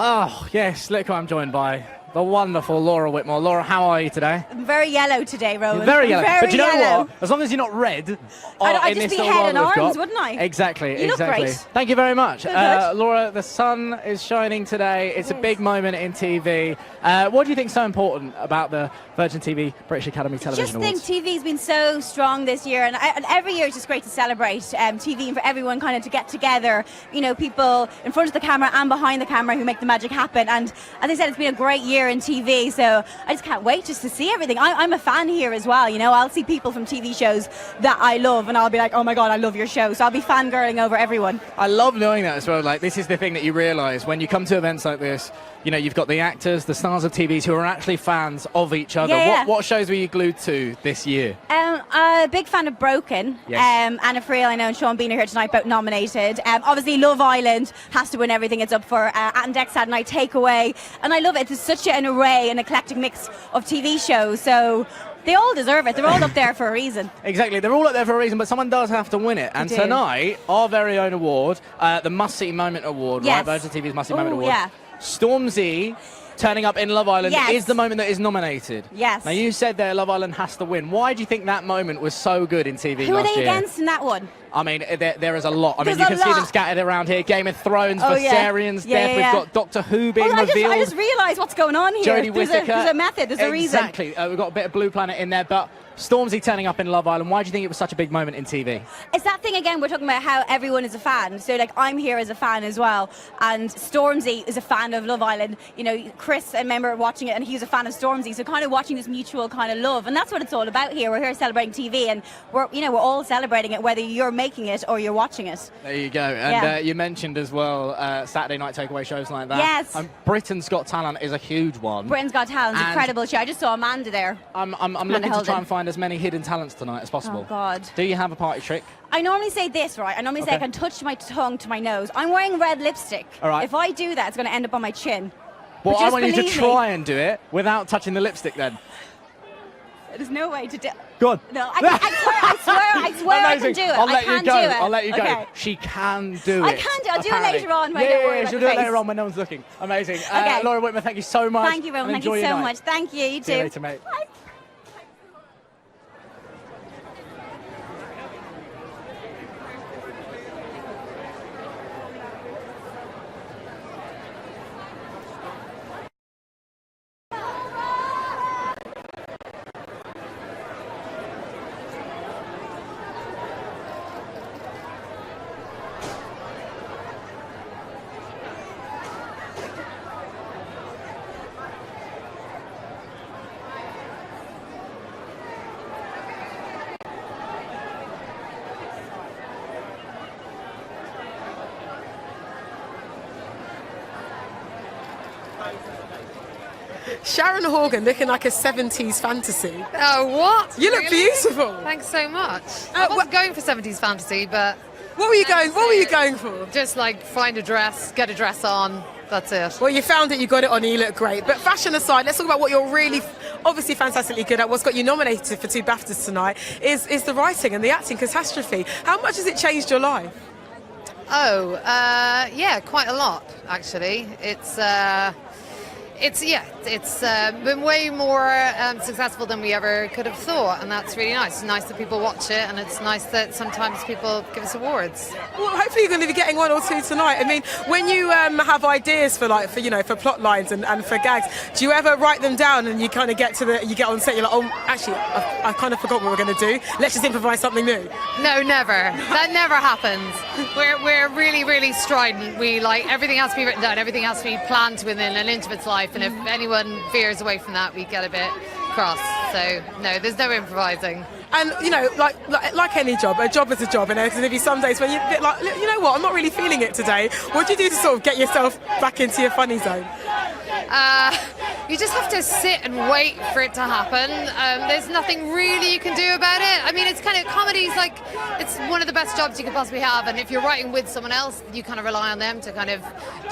Oh, yes, look who I'm joined by. The wonderful Laura Whitmore. Laura, how are you today? I'm very yellow today, Rowan. You're very yellow. Very but you know yellow. what? As long as you're not red, I'd in just this be little head world and we've arms, got. wouldn't I? Exactly, You look exactly. great. Thank you very much. Good, good. Laura, the sun is shining today. It's a big moment in TV. What do you think is so important about the Virgin TV British Academy Television I just think Awards? TV's been so strong this year, and every year it's just great to celebrate TV and for everyone kind of to get together. You know, people in front of the camera and behind the camera who make the magic happen. And as I said, it's been a great year in TV, so I just can't wait just to see everything. I'm a fan here as well. You know, I'll see people from TV shows that I love, and I'll be like, oh my god, I love your show. So I'll be fangirling over everyone. I love knowing that as well. Like, this is the thing that you realise when you come to events like this. You know, you've got the actors, the stars of TVs who are actually fans of each other. Yeah. What shows were you glued to this year? A big fan of Broken. Yes. Anna Friel, I know, and Sean Bean are here tonight, both nominated. Obviously, Love Island has to win everything it's up for. And Dex had a night takeaway. And I love it. There's such an array, an eclectic mix of TV shows. So they all deserve it. They're all up there for a reason. Exactly. They're all up there for a reason, but someone does have to win it. And They do. tonight, our very own award, the Must See Moment Award, Yes. right? Virgin TV's Must See Moment Ooh, Award. yeah. Stormzy turning up in Love Island Yes. is the moment that is nominated. Yes. Now, you said there Love Island has to win. Why do you think that moment was so good in TV Who are last they year? against in that one? I mean, there is a lot. I mean, There's you a can see them lot. scattered around here. Game of Thrones, Oh, yeah. Viserions, Yeah, Death. yeah. We've got Doctor Who being I revealed. just realised what's going on here. Jodie Whittaker. There's a method, there's a reason. Exactly. We've got a bit of Blue Planet in there, but Stormzy turning up in Love Island. Why do you think it was such a big moment in TV? It's that thing again, we're talking about how everyone is a fan. So, like, I'm here as a fan as well. And Stormzy is a fan of Love Island. You know, Chris, I remember watching it, and he was a fan of Stormzy. So, kind of watching this mutual kind of love. And that's what it's all about here. We're here celebrating TV, and we're all celebrating it, whether you're making it or you're watching it. There you go. And Yeah. you mentioned as well Saturday night takeaway shows like that. Yes. Britain's Got Talent is a huge one. Britain's Got Talent, And incredible show. I just saw Amanda there. I'm looking to Holden. try and find as many hidden talents tonight as possible. Oh, God. Do you have a party trick? I normally say this, right? I normally say I Okay. can touch my tongue to my nose. I'm wearing red lipstick. All right. If I do that, it's going to end up on my chin. Well, But I just want you to believe me. try and do it without touching the lipstick then. There's no way to do. Go on. No, I swear I Amazing. can do it. I'll let I you can go. do it. I'll let you go. Okay. She can do it. I can do it. I'll do it apparently. later on when I yeah, don't worry yeah, about she'll the do it later face. on when no one's looking. Amazing. Okay. Laura Whitmer, thank you so much. Thank you, Rowan. and Thank you enjoy so your night. much. Thank you. You too. See you later, mate. Bye. Sharon Horgan looking like a 70s fantasy. Oh, what? You look beautiful. Thanks so much. I wasn't going for 70s fantasy, but What were you going for? just like find a dress, get a dress on. That's it. Well, you found it, you got it on, and you look great. But fashion aside, let's talk about what you're really, obviously fantastically good at. What's got you nominated for 2 BAFTAs tonight is the writing and the acting, Catastrophe. How much has it changed your life? Oh, yeah, quite a lot actually. It's been way more successful than we ever could have thought, and that's really nice. It's nice that people watch it, and it's nice that sometimes people give us awards. Well, hopefully you're going to be getting 1 or 2 tonight. I mean, when you have ideas for plot lines and for gags, do you ever write them down and you kind of get on set, you're like, oh, actually, I kind of forgot what we're going to do. Let's just improvise something new. No, never. That never happens. We're really, really strident. We everything has to be written down. Everything has to be planned within an inch of its life. And if anyone veers away from that, we get a bit cross. So no, there's no improvising. And like any job, a job is a job, and there's going to be some days when you're a bit like, you know what, I'm not really feeling it today. What do you do to sort of get yourself back into your funny zone? You just have to sit and wait for it to happen. There's nothing really you can do about it. I mean, it's kind of, comedy's like, it's one of the best jobs you could possibly have, and if you're writing with someone else, you kind of rely on them to kind of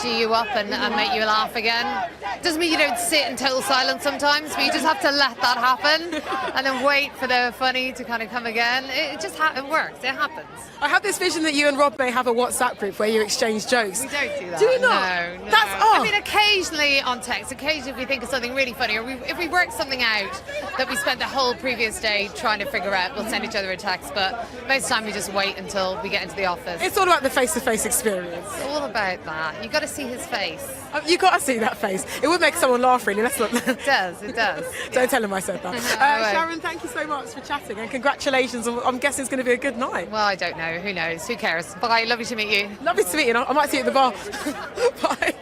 G you up and make you laugh again. Doesn't mean you don't sit in total silence sometimes, but you just have to let that happen and then wait for the funny to kind of come again. It just it works. It happens. I have this vision that you and Rob may have a WhatsApp group where you exchange jokes. We don't do that. Do you not? No. That's I mean, occasionally on text, occasionally if we think of something really funny, or if we work something out that we spent the whole previous day trying to figure out, we'll send each other a text. But most of the time we just wait until we get into the office. It's all about the face-to-face experience. It's all about that. You've got to see his face. You got to see that face. It would make someone laugh, really. Let's not. It does. Don't tell him I said that. Sharon, thank you so much for chatting, and congratulations. I'm guessing it's going to be a good night. Well, I don't know. Who knows? Who cares? Bye. Lovely to meet you. Lovely to meet you. I might see you at the bar. Bye.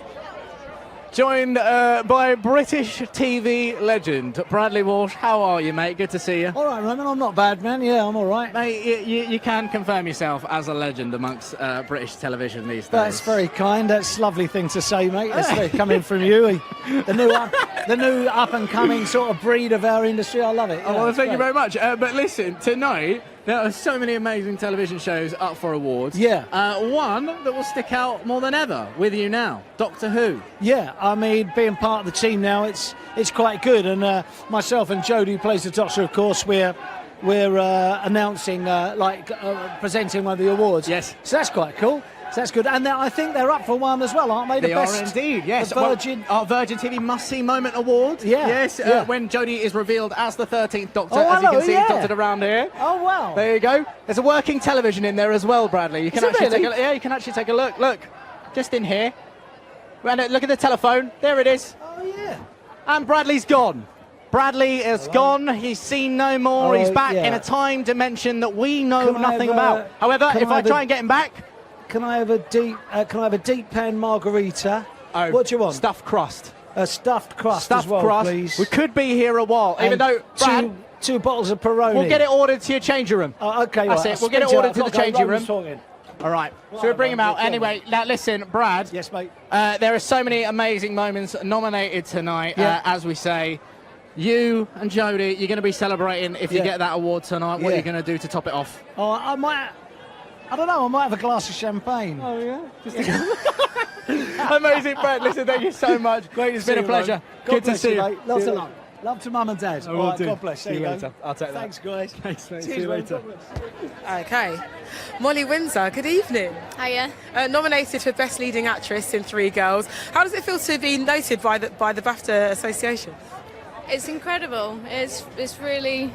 Joined by British TV legend Bradley Walsh. How are you, mate? Good to see you. All right, Roman. I'm not bad, man. Yeah, I'm all right. Mate, you can confirm yourself as a legend amongst British television these days. That's very kind. That's a lovely thing to say, mate. That's coming from you. The new up and coming sort of breed of our industry. I love it. Oh, well, thank you very much. But listen, tonight there are so many amazing television shows up for awards. Yeah. One that will stick out more than ever with you now, Doctor Who. Yeah, I mean, being part of the team now, it's quite good. And myself and Jodie, who plays the Doctor, of course, we're announcing, presenting one of the awards. Yes. So that's quite cool. So that's good. And I think they're up for one as well, aren't they? They are indeed, yes. Virgin TV Must See Moment Award. Yeah. Yes, yeah. When Jodie is revealed as the 13th Doctor, Oh, as you hello, can see, yeah. dotted around here. Oh, wow. There you go. There's a working television in there as well, Bradley. You can Is it actually really? you can actually take a look. Look, just in here. And look at the telephone. There it is. Oh, yeah. And Bradley's gone. Bradley is gone. He's seen no more. Oh, He's back yeah. in a time dimension that we know Can I nothing have, about. However, can if I I have try a- and get him back, Can I have a deep pan margarita? Oh, what do you want? Stuffed crust. A stuffed crust Stuffed as well, crust. please. We could be here a while, even And though Brad, two bottles of Peroni. we'll get it ordered to your changing room. Oh, okay, That's right. it. We'll get it ordered to the changing room. Talking. All right. Right, So we'll bring him man, out. good Anyway, now listen, Brad. Yes, mate. There are so many amazing moments nominated tonight, Yeah. as we say. You and Jodie, you're going to be celebrating if you Yeah. get that award tonight. What are Yeah. you going to do to top it off? Oh, I don't know. I might have a glass of champagne. Oh, yeah? Amazing, Brad. Listen, thank you so much. Great to It's see been a you, pleasure. mate. God Good to bless see you. mate. Love to love. Love to mum and dad. I All will right, do. God bless. See There you go. later. I'll take that. Thanks, guys. Thanks, mate. Cheers, See you mate. later. God bless. Okay. Molly Windsor, good evening. Hiya. Nominated for Best Leading Actress in Three Girls. How does it feel to be noted by the BAFTA Association? It's incredible. It's really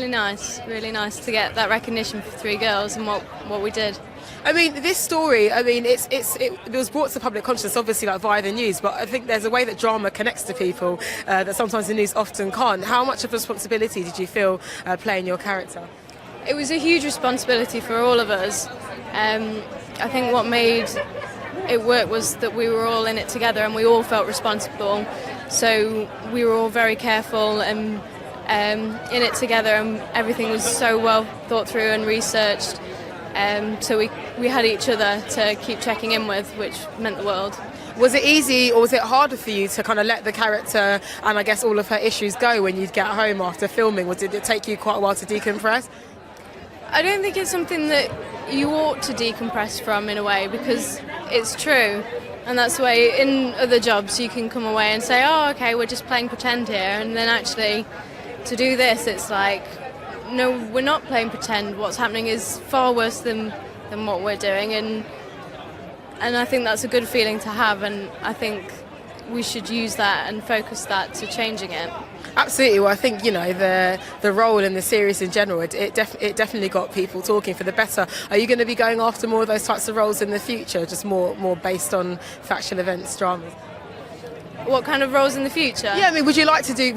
nice. Really nice to get that recognition for Three Girls and what we did. I mean, this story, I mean, it was brought to public consciousness, obviously, like via the news, but I think there's a way that drama connects to people that sometimes the news often can't. How much of a responsibility did you feel playing your character? It was a huge responsibility for all of us. I think what made it work was that we were all in it together and we all felt responsible. So we were all very careful and in it together, and everything was so well thought through and researched. So we had each other to keep checking in with, which meant the world. Was it easy or was it harder for you to kind of let the character and I guess all of her issues go when you'd get home after filming? Or did it take you quite a while to decompress? I don't think it's something that you ought to decompress from in a way, because it's true. And that's the way in other jobs you can come away and say, oh, okay, we're just playing pretend here. And then actually to do this, it's like, no, we're not playing pretend. What's happening is far worse than what we're doing. And I think that's a good feeling to have. And I think we should use that and focus that to changing it. Absolutely. Well, I think, you know, the role in the series in general, it definitely got people talking for the better. Are you going to be going after more of those types of roles in the future, just more based on factual events, dramas? What kind of roles in the future? Yeah, I mean, would you like to do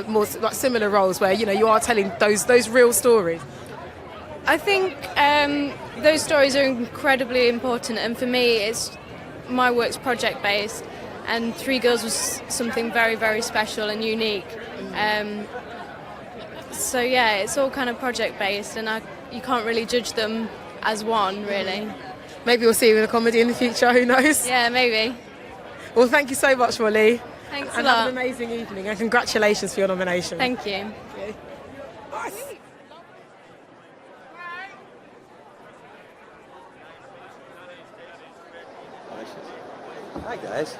more like similar roles where, you know, you are telling those real stories? I think those stories are incredibly important, and for me, my work's project based. And Three Girls was something very, very special and unique. So yeah, it's all kind of project based, and you can't really judge them as one, really. Maybe we'll see you in a comedy in the future, who knows? Yeah, maybe. Well, thank you so much, Molly. Thanks and a lot. have an amazing evening, and congratulations for your nomination. Thank you. Hi guys.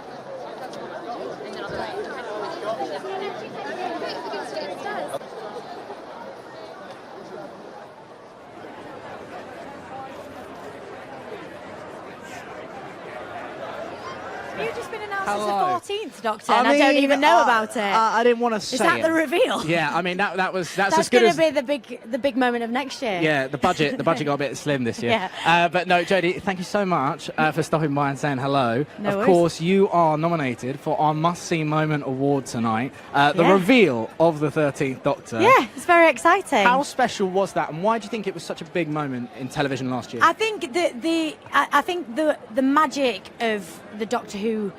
You've just been announced Hello. as the 14th Doctor, and I don't even know about it. I didn't want to say Is that it. the reveal? Yeah, I mean that's That's as good going as. to be the big moment of next year. Yeah, the budget got a bit slim this year. Yeah. But no, Jodie, thank you so much for stopping by and saying hello. No of worries. course, you are nominated for our Must See Moment award tonight. The Yeah. reveal of the 13th Doctor. Yeah, it's very exciting. How special was that, and why do you think it was such a big moment in television last year? I think the magic of the Doctor Who,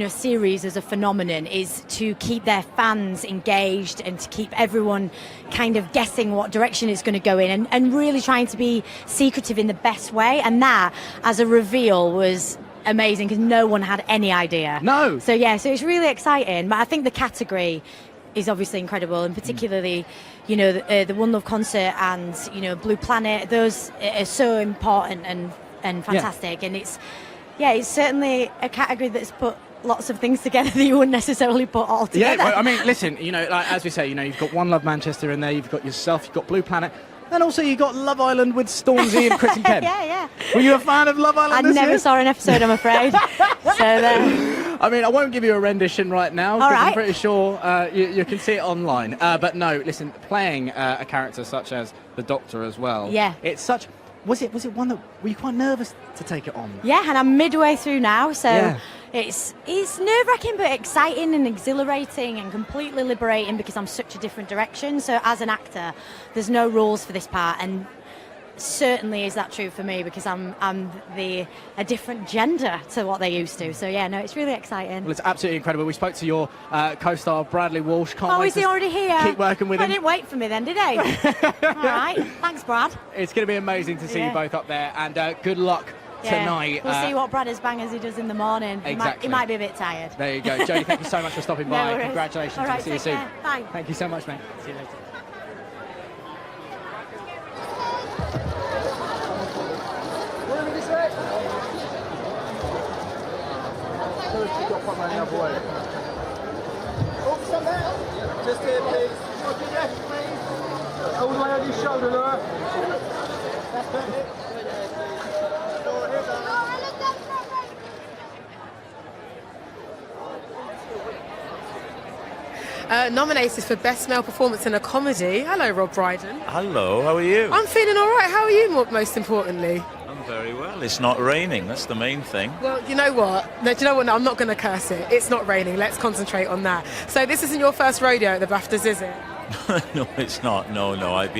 series as a phenomenon is to keep their fans engaged and to keep everyone kind of guessing what direction it's going to go in, and really trying to be secretive in the best way. And that, as a reveal, was amazing because no one had any idea. No. So it's really exciting. But I think the category is obviously incredible, and particularly, the One Love concert and Blue Planet. Those are so important and fantastic, and it's certainly a category that's put lots of things together that you wouldn't necessarily put all together. Yeah, well, I mean, listen, like, as we say, you've got One Love Manchester in there, you've got yourself, you've got Blue Planet, and also you've got Love Island with Stormzy and Chris and Ken. Yeah. Were you a fan of Love Island I this never year? saw an episode, I'm afraid. I mean, I won't give you a rendition right now, All because right. I'm pretty sure you can see it online. But no, listen, playing a character such as the Doctor as well. Yeah. It's such... Was it one that... Were you quite nervous to take it on? Yeah, and I'm midway through now, so Yeah. it's nerve-wracking but exciting and exhilarating and completely liberating because I'm such a different direction. So as an actor, there's no rules for this part, and certainly is that true for me because I'm a different gender to what they used to. So yeah, no, it's really exciting. Well, it's absolutely incredible. We spoke to your co-star, Bradley Walsh. Can't Oh, wait is he to already here? Keep working with I him. didn't wait for me then, did he? All right, thanks, Brad. It's going to be amazing to see Yeah. you both up there, and good luck tonight. We'll see what Brad as bangers he does in the morning. Exactly. He might be a bit tired. There you go. Jodie, thank you so much for stopping No by. worries. Congratulations. All right, and see you take soon. care. Bye. Thank you so much, mate. See you later. Just here, please. All the way on your shoulder, Laura. That's it. Nominated for Best Male Performance in a Comedy. Hello, Rob Brydon. Hello, how are you? I'm feeling all right. How are you, most importantly? I'm very well. It's not raining, that's the main thing. Well, you know what? No, do you know what? No, I'm not going to curse it. It's not raining. Let's concentrate on that. So this isn't your first rodeo at the BAFTAs, is it? No, it's not. No. I've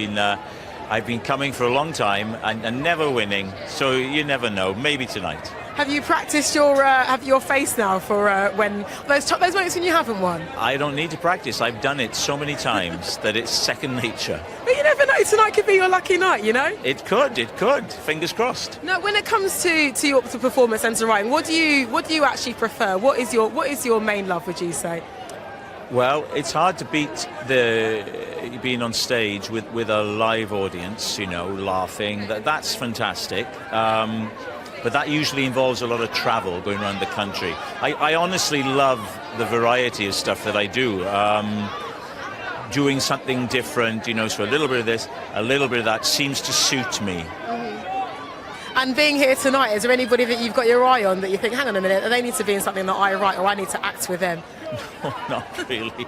been coming for a long time and never winning, so you never know. Maybe tonight. Have you practiced your face now for when those moments when you haven't won? I don't need to practice. I've done it so many times that it's second nature. But you never know. Tonight could be your lucky night. You know. It could. Fingers crossed. Now, when it comes to your performance and to writing, what do you actually prefer? What is your main love? Would you say? Well, it's hard to beat being on stage with a live audience, laughing. That's fantastic. But that usually involves a lot of travel, going around the country. I honestly love the variety of stuff that I do. Doing something different, so a little bit of this, a little bit of that seems to suit me. And being here tonight, is there anybody that you've got your eye on that you think, hang on a minute, they need to be in something that I write, or I need to act with them? No, not really.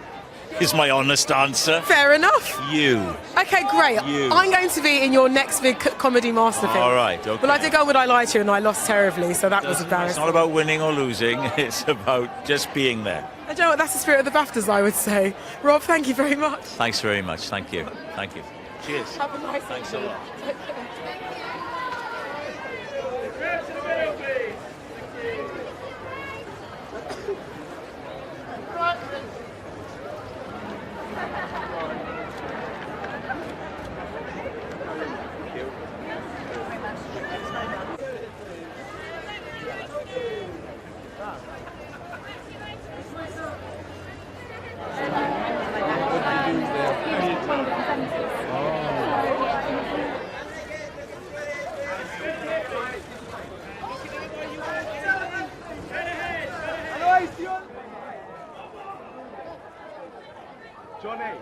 Is my honest answer. Fair enough. You. Okay, great. You. I'm going to be in your next big comedy masterpiece. All right, okay. Well, I did go Would I Lie to You, and I lost terribly, so that was It's embarrassing. not about winning or losing. It's about just being there. I don't know what, that's the spirit of the BAFTAs, I would say. Rob, thank you very much. Thanks very much. Thank you. Cheers. Have a nice Thanks a evening. lot. Johnny.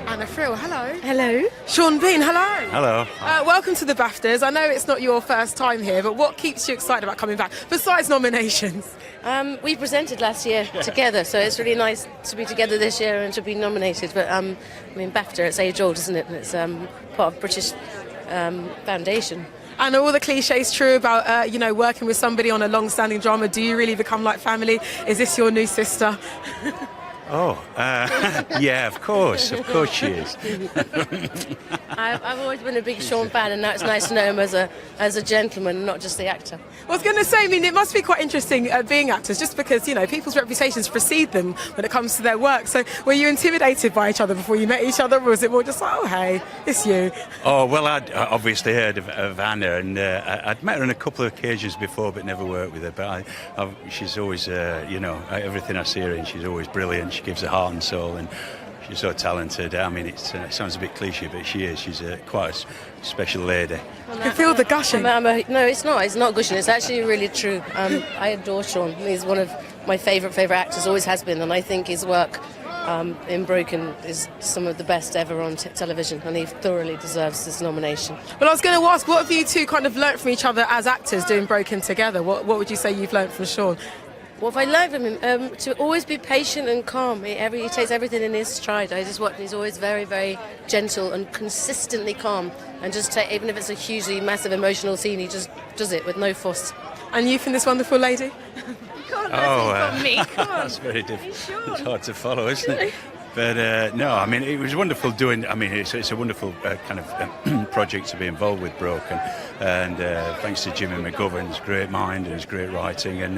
Anna Frill, hello. Hello. Sean Bean, hello. Hello. Welcome to the BAFTAs. I know it's not your first time here, but what keeps you excited about coming back, besides nominations? We presented last year together, so it's really nice to be together this year and to be nominated. But I mean, BAFTA, it's age old, isn't it? It's part of British Foundation. And are all the cliches true about, working with somebody on a long-standing drama? Do you really become like family? Is this your new sister? Oh, yeah, of course she is. I've always been a big Sean fan, and now it's nice to know him as a gentleman, not just the actor. I was going to say, I mean, it must be quite interesting being actors, just because, people's reputations precede them when it comes to their work. So were you intimidated by each other before you met each other, or was it more just like, oh, hey, it's you? Oh, well, I'd obviously heard of Anna, and I'd met her on a couple of occasions before, but never worked with her. But she's always, everything I see her in, she's always brilliant. She gives her heart and soul, and she's so talented. I mean, it sounds a bit cliche, but she is. She's quite a special lady. You can feel the gushing. No, it's not. It's not gushing. It's actually really true. I adore Sean. He's one of my favourite actors, always has been, and I think his work in Broken is some of the best ever on television, and he thoroughly deserves this nomination. Well, I was going to ask, what have you two kind of learnt from each other as actors doing Broken together? What would you say you've learnt from Sean? What have I learned from him? To always be patient and calm. He takes everything in his stride. He's always very, very gentle and consistently calm. And just even if it's a hugely massive emotional scene, he just does it with no fuss. And you from this wonderful lady? That's very difficult. It's hard to follow, isn't it? But no, I mean, it was wonderful doing. I mean, it's a wonderful kind of project to be involved with, Broken, and thanks to Jimmy McGovern's great mind and his great writing, and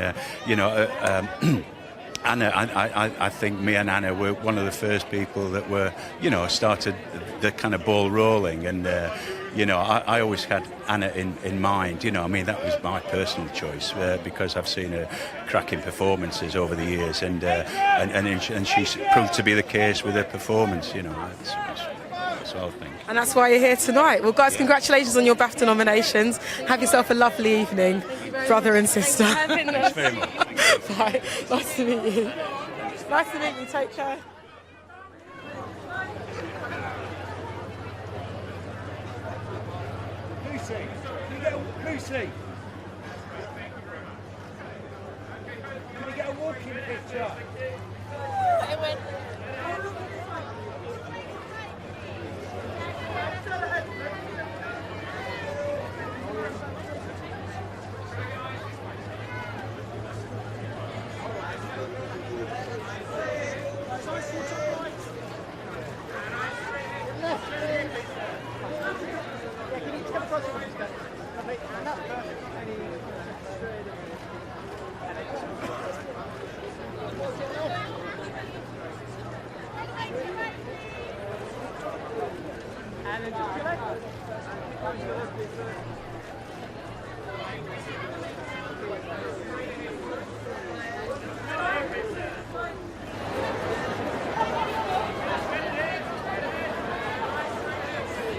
Anna, I think me and Anna were one of the first people that were, started the kind of ball rolling, and I always had Anna in mind. I mean, that was my personal choice because I've seen her cracking performances over the years, and she's proved to be the case with her performance. That's what I think. And that's why you're here tonight. Well, guys, congratulations on your BAFTA nominations. Have yourself a lovely evening, brother and sister. Thanks very much. Bye. Nice to meet you. Nice to meet you. Take care. Lucy, Lucy. Can we get a walking picture?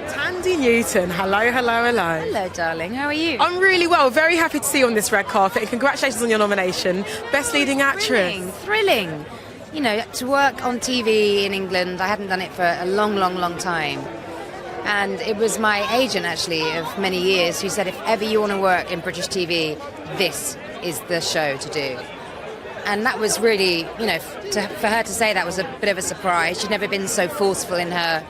Tandy Newton, hello. Hello, darling. How are you? I'm really well. Very happy to see you on this red carpet, and congratulations on your nomination, Best Leading Actress. Thrilling. To work on TV in England, I hadn't done it for a long time. And it was my agent, actually, of many years, who said, if ever you want to work in British TV, this is the show to do. And that was really, for her to say that was a bit of a surprise. She'd never been so forceful in her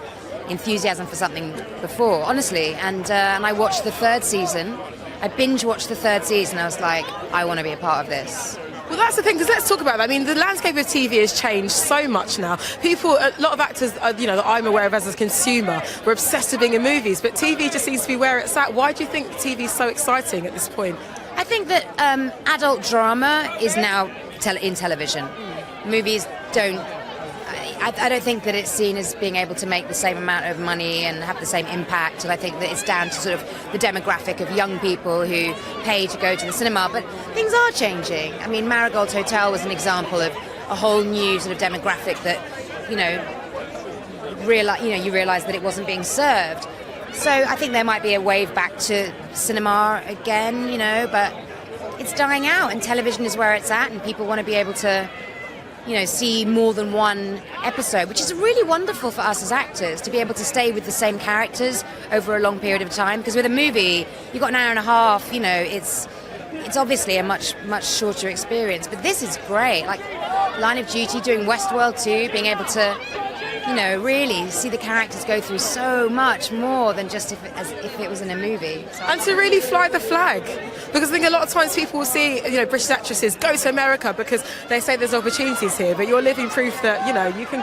enthusiasm for something before, honestly. And I watched the third season. I binge-watched the third season. I was like, I want to be a part of this. Well, that's the thing, because let's talk about that. I mean, the landscape of TV has changed so much now. A lot of actors, that I'm aware of as a consumer, were obsessed with being in movies, but TV just seems to be where it's at. Why do you think TV is so exciting at this point? I think that adult drama is now in television. Movies don't... I don't think that it's seen as being able to make the same amount of money and have the same impact, and I think that it's down to sort of the demographic of young people who pay to go to the cinema, but things are changing. I mean, Marigold Hotel was an example of a whole new sort of demographic that, you realise that it wasn't being served. So I think there might be a wave back to cinema again, you know, but it's dying out, and television is where it's at, and people want to be able to, you know, see more than one episode, which is really wonderful for us as actors to be able to stay with the same characters over a long period of time. Because with a movie, you've got an hour and a half, you know, it's obviously a much shorter experience. But this is great, like Line of Duty, doing Westworld 2, being able to, you know, really see the characters go through so much more than just if it was in a movie. So and to really fly the flag, because I think a lot of times people will see, you know, British actresses go to America because they say there's opportunities here, but you're living proof that, you know, you can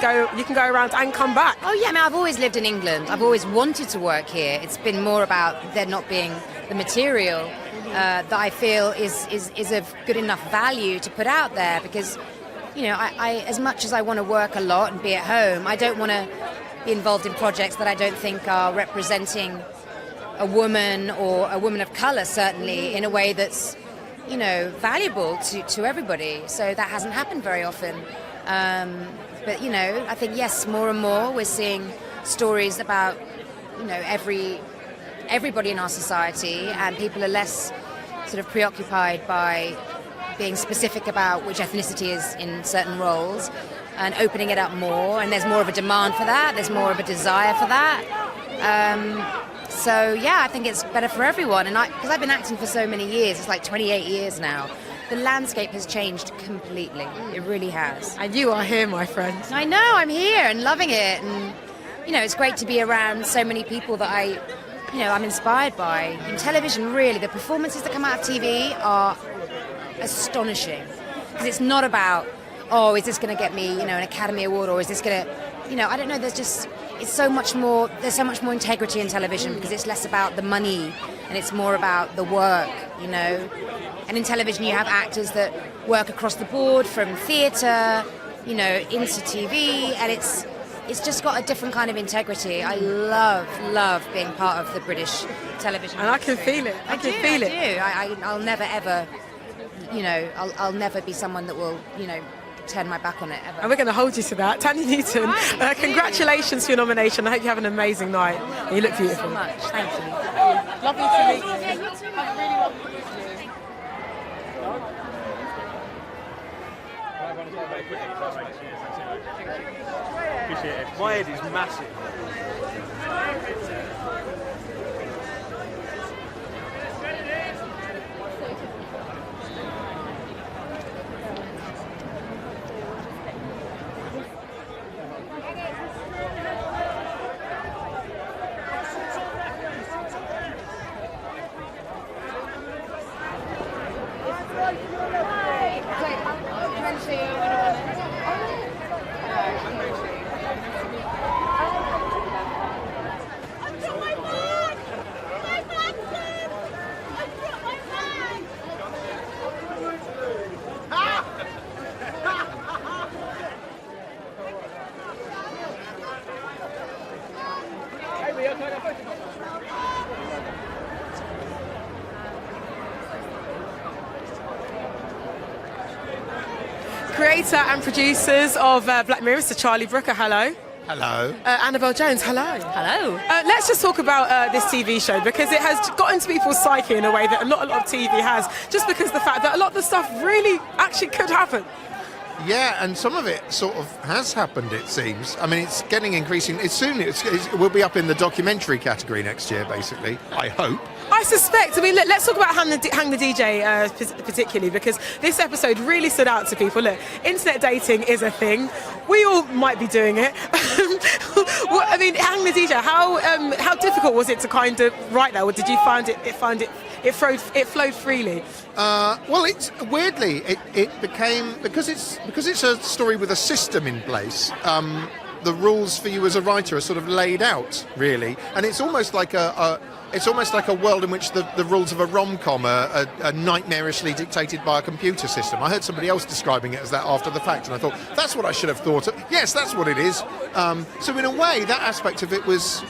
go around and come back. Oh yeah, I mean, I've always lived in England. I've always wanted to work here. It's been more about there not being the material that I feel is of good enough value to put out there, because, you know, I as much as I want to work a lot and be at home, I don't want to be involved in projects that I don't think are representing a woman or a woman of colour, certainly, in a way that's, you know, valuable to everybody. So that hasn't happened very often. But, you know, I think, yes, more and more we're seeing stories about, you know, everybody in our society, and people are less sort of preoccupied by being specific about which ethnicity is in certain roles, and opening it up more, and there's more of a demand for that, there's more of a desire for that. So yeah, I think it's better for everyone, and because I've been acting for so many years, it's like 28 years now, the landscape has changed completely. It really has. And you are here, my friend. I know, I'm here and loving it, and, you know, it's great to be around so many people that I'm inspired by. In television, really, the performances that come out of TV are astonishing, because it's not about, oh, is this going to get me, you know, an Academy Award, or is this going to, you know, I don't know, there's so much more integrity in television, because it's less about the money and it's more about the work, you know. And in television you have actors that work across the board, from theatre, you know, into TV, and it's just got a different kind of integrity. I love being part of the British television and industry. I can feel it. I can feel it. I'll never ever, you know, I'll never be someone that will, you know, turn my back on it ever. And we're going to hold you to that. Tanya Newton, congratulations for your nomination. I hope you have an amazing night. You look beautiful. Thank you so much. Thank you. Lovely to meet you. Have a really lovely meeting you. My head is massive. Creator and producers of Black Mirror, Mr. Charlie Brooker, hello. Hello. Annabelle Jones, hello. Hello. Let's just talk about this TV show, because it has got into people's psyche in a way that not a lot of TV has, just because of the fact that a lot of the stuff really actually could happen. Yeah, and some of it sort of has happened, it seems. I mean, it's getting increasing. It will be up in the documentary category next year, basically, I hope. I suspect. I mean, let's talk about Hang the DJ particularly, because this episode really stood out to people. Look, internet dating is a thing. We all might be doing it. Well, I mean, Hang the DJ. How difficult was it to kind of write that, or did you find it flowed freely? Well, it's weirdly it became, because it's a story with a system in place. The rules for you as a writer are sort of laid out, really, and it's almost like a world in which the rules of a rom-com are nightmarishly dictated by a computer system. I heard somebody else describing it as that after the fact, and I thought, that's what I should have thought of. Yes, that's what it is. So in a way, that aspect of it was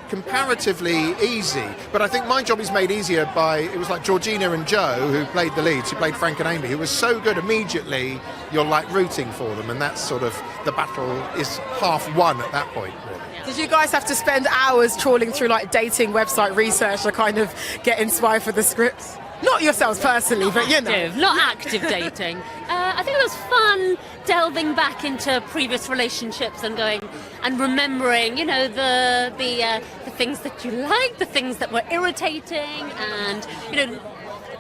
comparatively easy, but I think my job is made easier by, it was like Georgina and Joe, who played the leads, who played Frank and Amy, who was so good immediately, you're like rooting for them, and that's sort of, the battle is half won at that point, really. Did you guys have to spend hours trawling through like dating website research to kind of get inspired for the scripts? Not yourselves personally, but you know. Not active dating. I think it was fun delving back into previous relationships and going and remembering, you know, the things that you liked, the things that were irritating, and you know,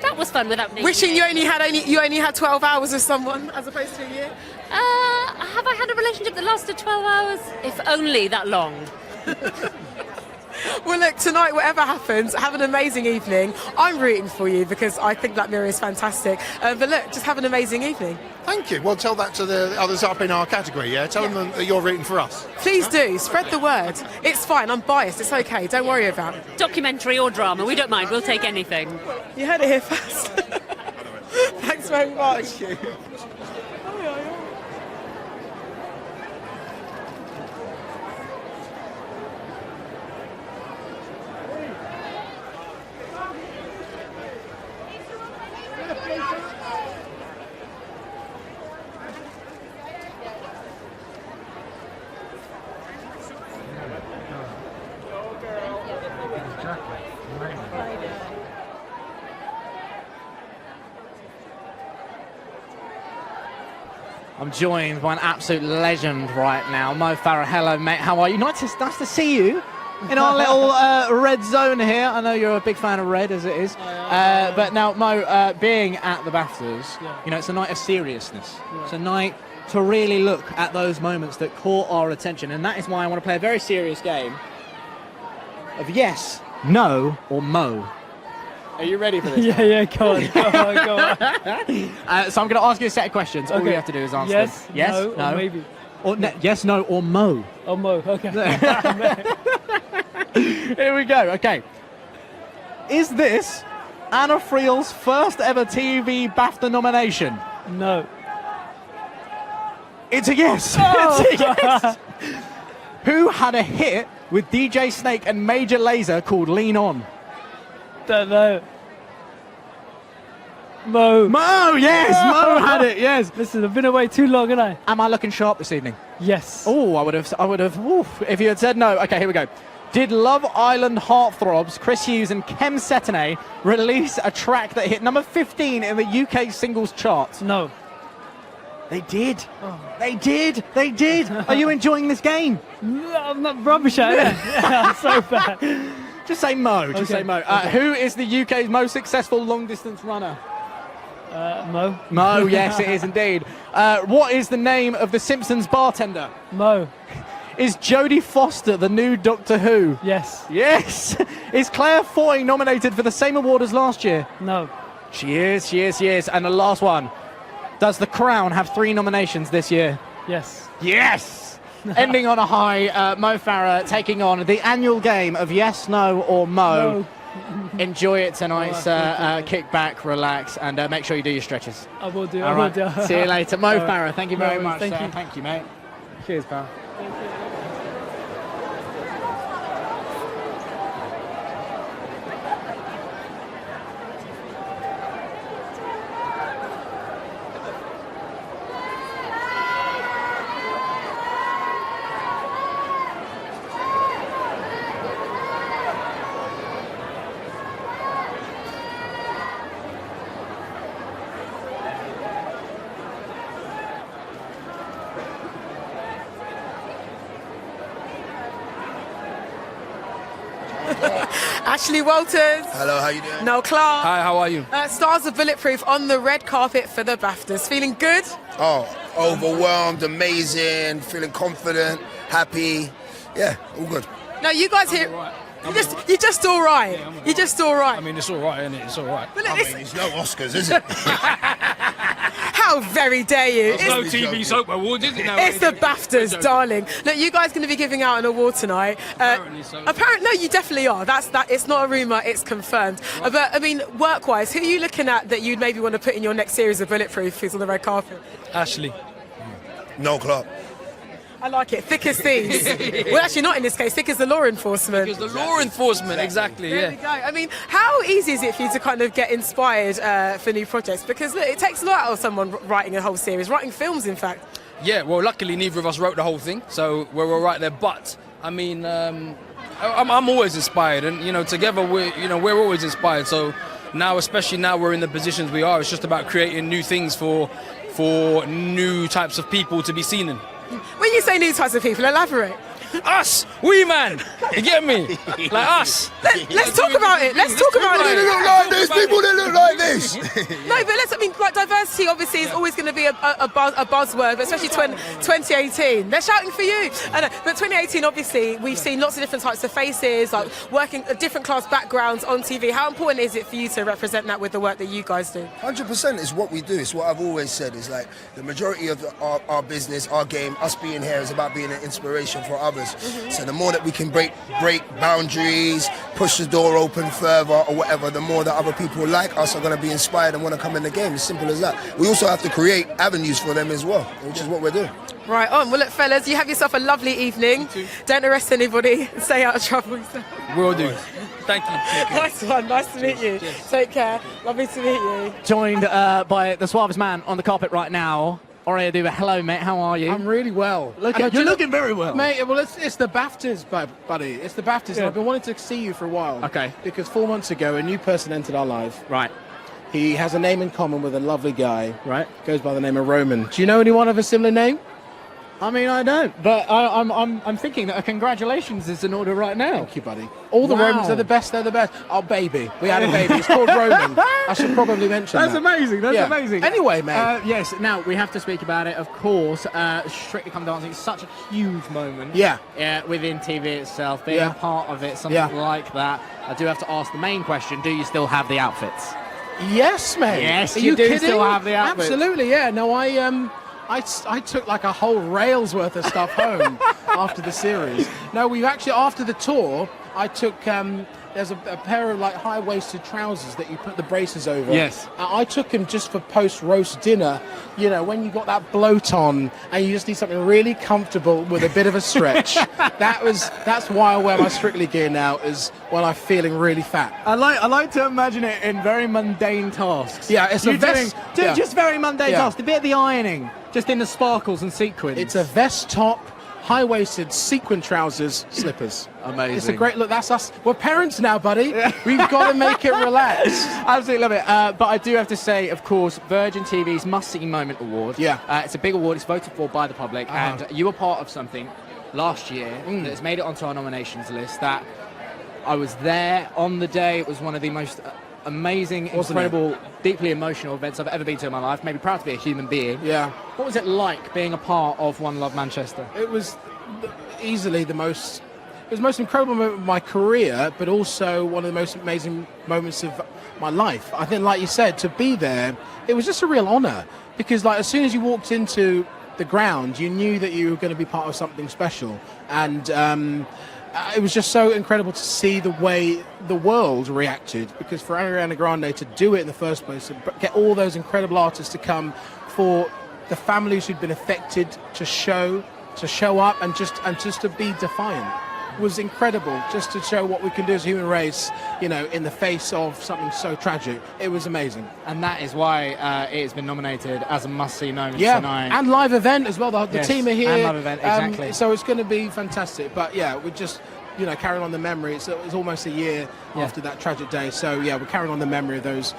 that was fun without naming Wishing it. you only had 12 hours with someone as opposed to a year. Have I had a relationship that lasted 12 hours? If only that long. Well, look, tonight, whatever happens, have an amazing evening. I'm rooting for you because I think Black Mirror is fantastic. But look, just have an amazing evening. Thank you. Well, tell that to the others up in our category, yeah? Tell them that you're rooting for us. Please do. Spread the word. It's fine. I'm biased. It's okay. Don't worry about it. Documentary or drama, we don't mind. We'll take anything. You heard it here first. Thanks very much. Thank you. I'm joined by an absolute legend right now, Mo Farah. Hello, mate. How are you? Nice to see you in our little red zone here. I know you're a big fan of red, as it is. But now, Mo, being at the BAFTAs, you know, it's a night of seriousness. It's a night to really look at those moments that caught our attention, and that is why I want to play a very serious game of yes, no, or Mo. Are you ready for this? Yeah, go on. So I'm going to ask you a set of questions. All you have to do is answer yes, them. Yes, no, or maybe. Yes, no, or Mo. Oh, Mo, okay. Here we go, okay. Is this Anna Friel's first ever TV BAFTA nomination? No. It's a yes. Oh. It's a yes. Who had a hit with DJ Snake and Major Lazer called Lean On? Don't know. Mo. Mo, yes, Mo had it, yes. Listen, I've been away too long, haven't I? Am I looking sharp this evening? Yes. Oh, I would have, oof, if you had said no. Okay, here we go. Did Love Island Heartthrobs, Chris Hughes and Kem Cetinay release a track that hit number 15 in the UK singles chart? No. They did. Oh. They did. Are you enjoying this game? No, I'm not rubbish at it. I'm so bad. Just say Mo. Just say Mo. Who is the UK's most successful long-distance runner? Mo. Mo, yes, it is indeed. What is the name of the Simpsons bartender? Mo. Is Jodie Foster the new Doctor Who? Yes. Yes. Is Claire Foy nominated for the same award as last year? No. She is. And the last one. Does The Crown have 3 nominations this year? Yes. Yes. Ending on a high, Mo Farah taking on the annual game of yes, no, or Mo. No. Enjoy it tonight, sir. Kick back, relax, and make sure you do your stretches. I will do. All right. See you later. Mo Farah, thank you very much, thank sir. you. Thank you, mate. Cheers, pal. Ashley Walters. Hello, how you doing? Noel Clark. Hi, how are you? Stars of Bulletproof on the red carpet for the BAFTAs. Feeling good? Oh, overwhelmed, amazing, feeling confident, happy. Yeah, all good. No, you guys here. You're just all right. You're just all right. I mean, it's all right, isn't it? It's all right. But look, I mean, it's no Oscars, is it? how very dare you? It's no TV soap awards, is it? No, It's the BAFTAs, darling. Look, you guys are going to be giving out an award tonight. Apparently so. No, you definitely are. That's that. It's not a rumour. It's confirmed. But I mean, work-wise, who are you looking at that you'd maybe want to put in your next series of Bulletproof? Who's on the red carpet? Ashley. No Clark. I like it. Thick as thieves. Well, actually, not in this case. Thick as the law enforcement. Because the law enforcement, exactly. There we go. I mean, how easy is it for you to kind of get inspired for new projects? Because look, it takes a lot out of someone writing a whole series, writing films, in fact. Yeah, well, luckily neither of us wrote the whole thing, so we're all right there. But I mean, I'm always inspired, and together we're always inspired. So now, especially now, we're in the positions we are. It's just about creating new things for new types of people to be seen in. When you say new types of people, elaborate. Us, we man, you get me? Like us. Let's talk about it. Let's talk about it. People that look like this. People that look like this. No, but like diversity obviously is always going to be a buzzword, but especially 2018. They're shouting for you. I know, but 2018, obviously, we've seen lots of different types of faces, like working different class backgrounds on TV. How important is it for you to represent that with the work that you guys do? 100% is what we do. It's what I've always said. Is like the majority of our business, our game, us being here is about being an inspiration for others. So the more that we can break boundaries, push the door open further or whatever, the more that other people like us are going to be inspired and want to come in the game. As simple as that. We also have to create avenues for them as well, which is what we're doing. Right on. Well, look, fellas, you have yourself a lovely evening. Don't arrest anybody. Stay out of trouble. Will do. Thank you. Nice one. Nice to meet you. Take care. Lovely to meet you. Joined by the suavest man on the carpet right now. Ore Aduba, hello, mate. How are you? I'm really well. You're looking very well. Mate, well, it's the BAFTAs, buddy. It's the BAFTAs, and I've been wanting to see you for a while. Okay. Because 4 months ago, a new person entered our life. Right. He has a name in common with a lovely guy. Right. Goes by the name of Roman. Do you know anyone of a similar name? I mean, I don't, but I'm thinking that a congratulations is in order right now. Thank you, buddy. All the Romans are the best. They're the best. Our baby. We had a baby. It's called Roman. I should probably mention That's that. amazing. That's amazing. Anyway, mate. Yes. Now we have to speak about it. Of course, Strictly Come Dancing is such a huge moment. Yeah. Within TV itself, being a part of it, something like that. I do have to ask the main question: do you still have the outfits? Yes, mate. Yes, Are you do kidding? still have the outfits. Absolutely. Yeah. No, I took like a whole rail's worth of stuff home after the series. No, we've actually, after the tour, I took, there's a pair of like high-waisted trousers that you put the braces over. Yes. I took them just for post-roast dinner, when you got that bloat on and you just need something really comfortable with a bit of a stretch. That's why I wear my Strictly gear now, is when I'm feeling really fat. I like to imagine it in very mundane tasks. Yeah, it's a vest. Just very mundane tasks. A bit of the ironing, just in the sparkles and sequins. It's a vest top, high-waisted sequin trousers, slippers. Amazing. It's a great look. That's us. We're parents now, buddy. We've got to make it relax. Absolutely love it. But I do have to say, of course, Virgin TV's Must See Moment Award. Yeah. It's a big award. It's voted for by the public. And you were part of something last year that's made it onto our nominations list that I was there on the day. It was one of the most amazing, incredible, deeply emotional events I've ever been to in my life. Maybe proud to be a human being. Yeah. What was it like being a part of One Love Manchester? It was easily the most incredible moment of my career, but also one of the most amazing moments of my life. I think, like you said, to be there, it was just a real honour, because like as soon as you walked into the ground, you knew that you were going to be part of something special, and it was just so incredible to see the way the world reacted, because for Ariana Grande to do it in the first place, to get all those incredible artists to come, for the families who'd been affected to show up and just to be defiant, was incredible, just to show what we can do as a human race, in the face of something so tragic. It was amazing. And that is why it has been nominated as a must-see moment tonight. And live event as well. The team are here. And live event, exactly. So it's going to be fantastic. But yeah, we just carrying on the memory. It's almost a year after that tragic day. So yeah, we're carrying on the memory of those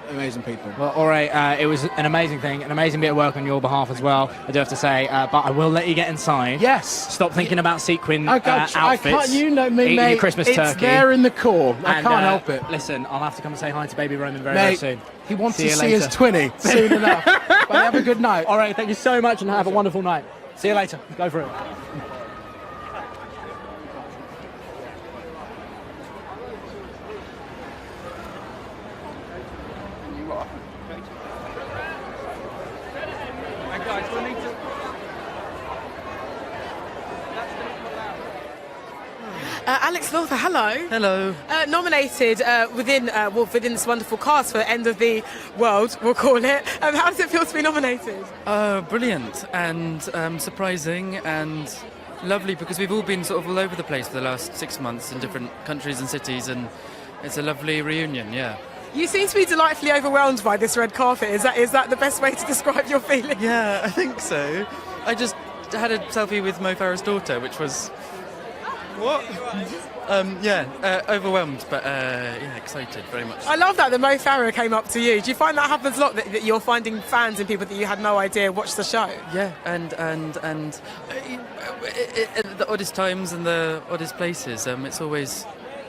amazing people. Well, Ore, it was an amazing thing, an amazing bit of work on your behalf as well, I do have to say. But I will let you get inside. Yes. Stop thinking about sequin outfits. I can't, me, eating mate. Your Christmas it's turkey. There in the core. I can't help it. Listen, I'll have to come and say hi to baby Roman very, mate, very soon. He wants see to see his twinny soon enough. But have a good night. All right, thank you so much and have a wonderful night. See you later. Go for it. Alex Lawther, hello. Hello. Nominated within this wonderful cast for End of the World, we'll call it. How does it feel to be nominated? Brilliant and surprising and lovely, because we've all been sort of all over the place for the last 6 months in different countries and cities, and it's a lovely reunion, yeah. You seem to be delightfully overwhelmed by this red carpet. Is that the best way to describe your feelings? Yeah, I think so. I just had a selfie with Mo Farah's daughter, which was What? Overwhelmed, but excited very much. I love that Mo Farah came up to you. Do you find that happens a lot, that you're finding fans and people that you had no idea watch the show? Yeah, and the oddest times and the oddest places. It's always,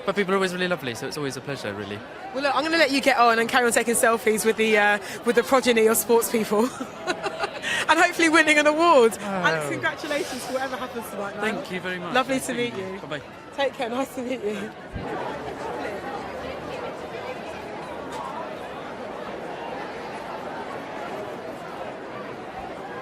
but people are always really lovely, so it's always a pleasure, really. Well, look, I'm going to let you get on and carry on taking selfies with the progeny of sports people, and hopefully winning an award. Alex, congratulations for whatever happens tonight, man. Thank you very much. Lovely to meet you. Bye bye. Take care. Nice to meet you.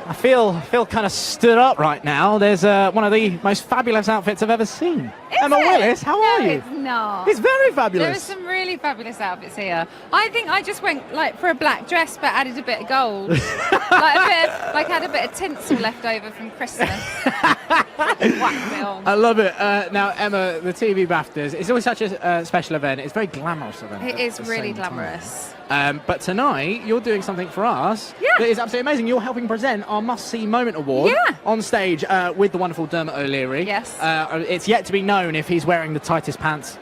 I feel kind of stood up right now. There's one of the most fabulous outfits I've ever seen. Emma Willis, how are you? It's not. It's very fabulous. There are some really fabulous outfits here. I think I just went for a black dress, but added a bit of gold. Had a bit of tinsel left over from Christmas. Whacked it on. I love it. Now, Emma, the TV BAFTAs, it's always such a special event. It's a very glamorous event. It is really glamorous. But tonight, you're doing something for us that is absolutely amazing. You're helping present our Must-See Moment Award on stage with the wonderful Dermot O'Leary. Yes. It's yet to be known if he's wearing the tightest pants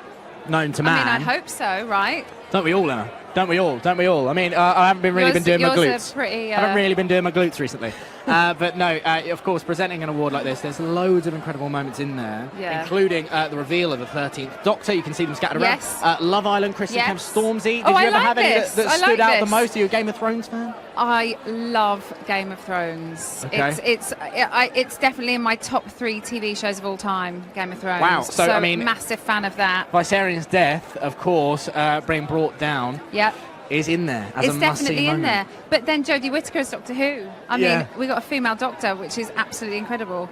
known to man. I mean, I hope so, right? Don't we all, Emma? Don't we all? Don't we all? I mean, I haven't been doing my glutes. I haven't really been doing my glutes recently. But no, of course, presenting an award like this, there's loads of incredible moments in there, including the reveal of the 13th Doctor. You can see them scattered around. Love Island, Kristen Kemp, Stormzy. Did you ever have any that stood out the most? Are you a Game of Thrones fan? I love Game of Thrones. Okay. It's definitely in my top 3 TV shows of all time, Game of Thrones. Wow. So I mean, massive fan of that. Viserys' death, of course, being brought down. Yep. Is in there as it's a must-see definitely in moment. there. But then Jodie Whittaker as Doctor Who. I mean, we got a female Doctor, which is absolutely incredible.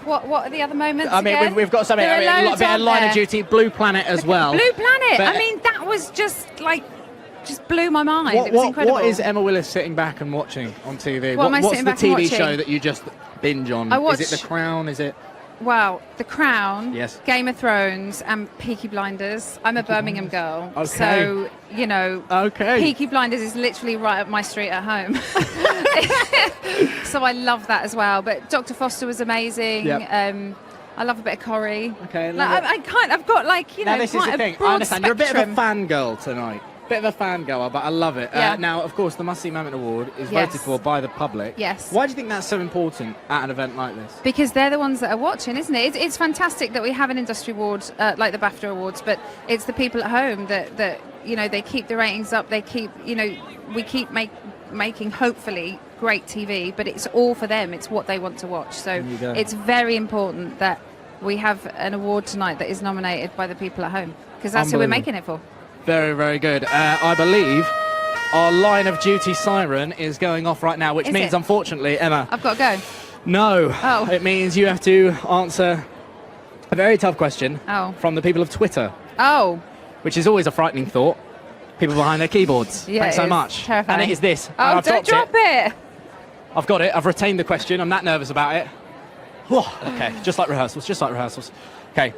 What are the other moments? I mean, again? we've got something a bit of Line of Duty, Blue Planet as well. Blue Planet. But, I mean, that was just blew my mind. It was incredible. What is Emma Willis sitting back and watching on TV? What am I what's sitting the back and TV watching? show that you just binge on? Is it The Crown? Is it? Well, The Crown, yes. Game of Thrones, and Peaky Blinders. I'm a Birmingham girl, okay. So Peaky Blinders is literally right up my street at home. So I love that as well. But Dr. Foster was amazing. Yep. I love a bit of Corrie. Okay, I've got Now this is the thing. I understand you're a bit of a spectrum. fangirl tonight. Bit of a fangirl, but I love it. Yeah. Now, of course, the Must-See Moment Award is Yes. voted for by the public. Yes. Why do you think that's so important at an event like this? Because they're the ones that are watching, isn't it? It's fantastic that we have an industry award like the BAFTA Awards, but it's the people at home that they keep the ratings up. They keep, we keep making hopefully great TV, but it's all for them. It's what they want to watch. So it's very important that we have an award tonight that is nominated by the people at home, because that's who we're making it for. Very, very good. I believe our Line of Duty siren is going off right now, which means, unfortunately, Emma... I've got to go. No. Oh. It means you have to answer a very tough question from the people of Twitter. Oh. Which is always a frightening thought. People behind their keyboards. Yeah, Thanks so much. Terrifying. And it is this. Oh, I've don't drop it. I've got it. I've retained the question. I'm that nervous about it. Okay, just like rehearsals. Okay.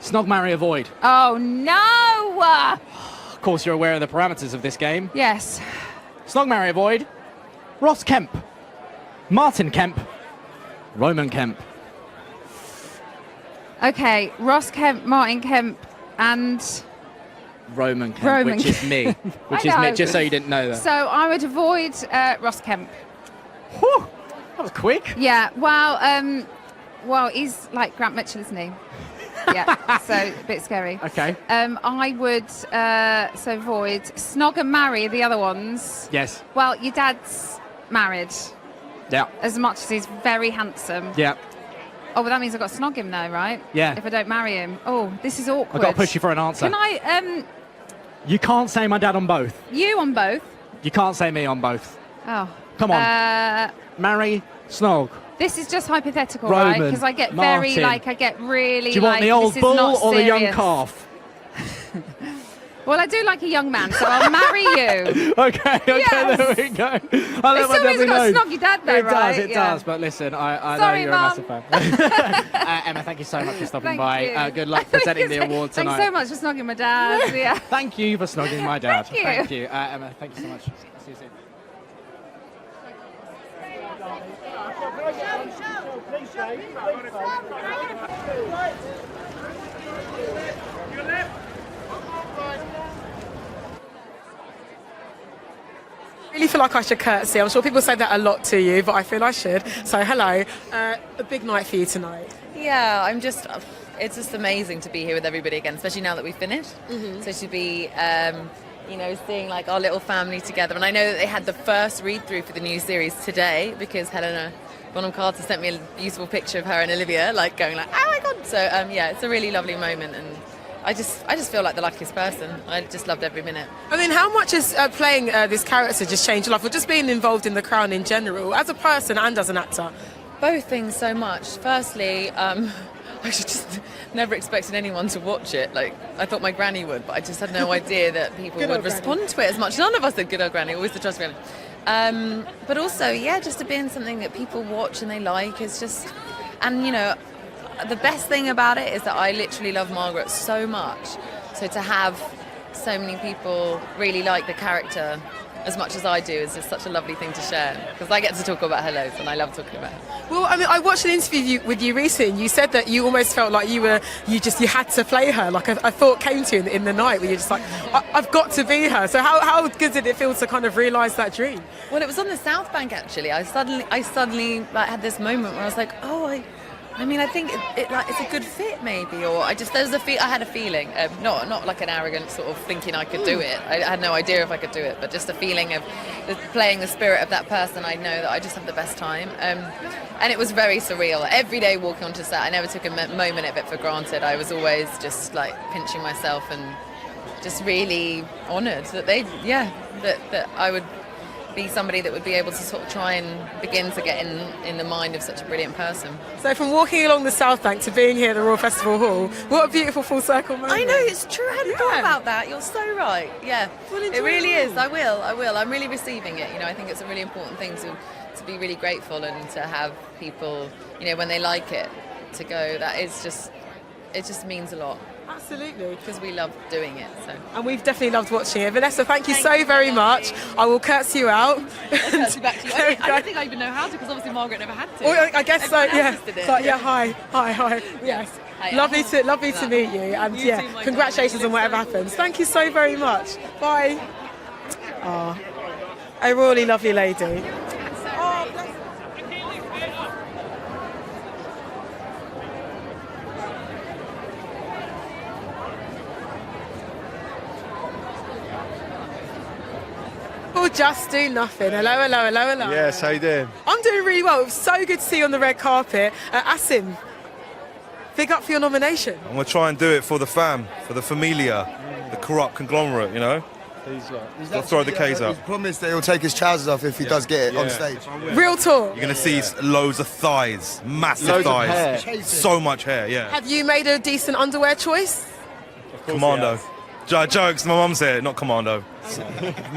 Snog, marry, avoid. Oh, no! Of course, you're aware of the parameters of this game. Yes. Snog, marry, avoid. Ross Kemp. Martin Kemp. Roman Kemp. Okay, Ross Kemp, Martin Kemp, and... Roman Kemp, which is me. Which is me, just so you didn't know that. So I would avoid Ross Kemp. Whew, that was quick. Yeah, well, he's like Grant Mitchell, isn't he? Yeah, so a bit scary. Okay. I would avoid Snog and marry the other ones. Yes. Well, your dad's married. Yeah. As much as he's very handsome. Yeah. Oh, well, that means I've got to snog him though, right? Yeah. If I don't marry him. Oh, this is awkward. I've got to push you for an answer. Can I, You can't say my dad on both. you on both? You can't say me on both. Oh. Come on. Marry, Snog. This is just hypothetical, Roman, right? Because I get Martin. I get really Do you want the old this is bull not or the young serious. calf? Well, I do like a young man, so I'll marry you. Okay, Yes. there we go. It's still means I've got to snog your dad, though, It right? does, it does. But listen, I Sorry, know you're Mum. a massive fan. Emma, thank you so much for stopping Thank by. you. Good luck presenting the award tonight. Thanks so much for snogging my dad. Yeah. Thank you for snogging my dad. Thank you. Thank you. Emma, thank you so much. See you soon. Please I really feel like I should curtsy. I'm sure people say that a lot to you, but I feel I should. So hello, a big night for you tonight. Yeah, it's just amazing to be here with everybody again, especially now that we've finished. So to be, seeing like our little family together. And I know that they had the first read through for the new series today because Helena Bonham Carter sent me a beautiful picture of her and Olivia, like going like, oh my God. So it's a really lovely moment, and I just feel like the luckiest person. I just loved every minute. I mean, how much has playing this character just changed your life, or just being involved in The Crown in general, as a person and as an actor? Both things so much. Firstly, I just never expected anyone to watch it. Like, I thought my granny would, but I just had no idea that people would respond to it as much. None of us did. Good old granny, always the trust granny. But also, just to be in something that people watch and they like is just, and the best thing about it is that I literally love Margaret so much. So to have so many people really like the character as much as I do is just such a lovely thing to share, because I get to talk about her loads and I love talking about her. Well, I mean, I watched an interview with you recently. You said that you almost felt like you had to play her. Like a thought came to you in the night where you're just like, I've got to be her. So how good did it feel to kind of realise that dream? Well, it was on the South Bank actually. I suddenly like had this moment where I was like, I think it's a good fit maybe, or I had a feeling, not like an arrogant sort of thinking I could do it. I had no idea if I could do it, but just a feeling of playing the spirit of that person. I know that I just have the best time, and it was very surreal. Every day walking onto set, I never took a moment of it for granted. I was always just like pinching myself and just really honoured that that I would be somebody that would be able to sort of try and begin to get in the mind of such a brilliant person. So from walking along the South Bank to being here at the Royal Festival Hall, what a beautiful full circle moment. I know, it's true. I hadn't thought about that. You're so right. Yeah, it really is. I will. I'm really receiving it. I think it's a really important thing to be really grateful and to have people, when they like it, to go, it just means a lot. Absolutely. Because we love doing it. So. And we've definitely loved watching it. Vanessa, thank you so very much. I will curtsy you out. I'll curtsy back to you. I don't think I even know how to, because obviously Margaret never had to. Well, I guess so, yeah. Hi. Yes. Hi. Lovely to meet you. And congratulations on whatever happens. Thank you so very much. Bye. A really lovely lady. Just do nothing. Hello. Yes, how you doing? I'm doing really well. It was so good to see you on the red carpet. Asim, big up for your nomination. I'm going to try and do it for the fam, for the familia, the corrupt conglomerate, He'll throw the case out. He's promised that he'll take his trousers off if he does get it on stage. Real talk. You're going to see loads of thighs, massive thighs. So much hair, yeah. Have you made a decent underwear choice? Commando. Jokes, my mum said it, not commando.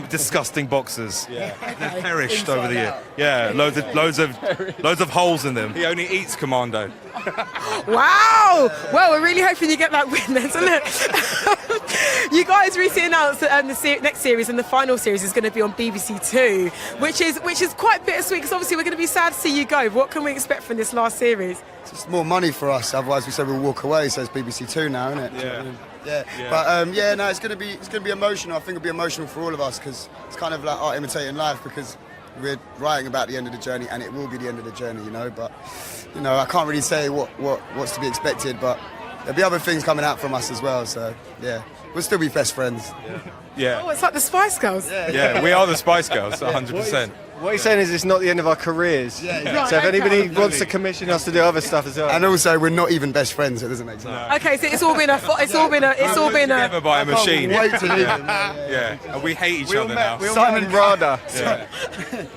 Disgusting boxers. Yeah. They've perished over the year. Yeah, loads of holes in them. He only eats commando. Wow! Well, we're really hoping you get that win, isn't it? You guys recently announced that the next series and the final series is going to be on BBC Two, which is quite bittersweet because obviously we're going to be sad to see you go. What can we expect from this last series? It's just more money for us. Otherwise, we said we'll walk away. So it's BBC Two now, isn't it? Yeah. But it's going to be emotional. I think it'll be emotional for all of us because it's kind of like art imitating life, because we're writing about the end of the journey and it will be the end of the journey, But I can't really say what's to be expected, but there'll be other things coming out from us as well. So we'll still be best friends. Yeah. Oh, it's like the Spice Girls. Yeah, we are the Spice Girls, 100%. What he's saying is it's not the end of our careers. Yeah. So if anybody wants to commission us to do other stuff as well. And also, we're not even best friends, so it doesn't make sense. No. Okay, so it's all been together by a machine. Wait to leave him. And we hate each other now. Simon Rada.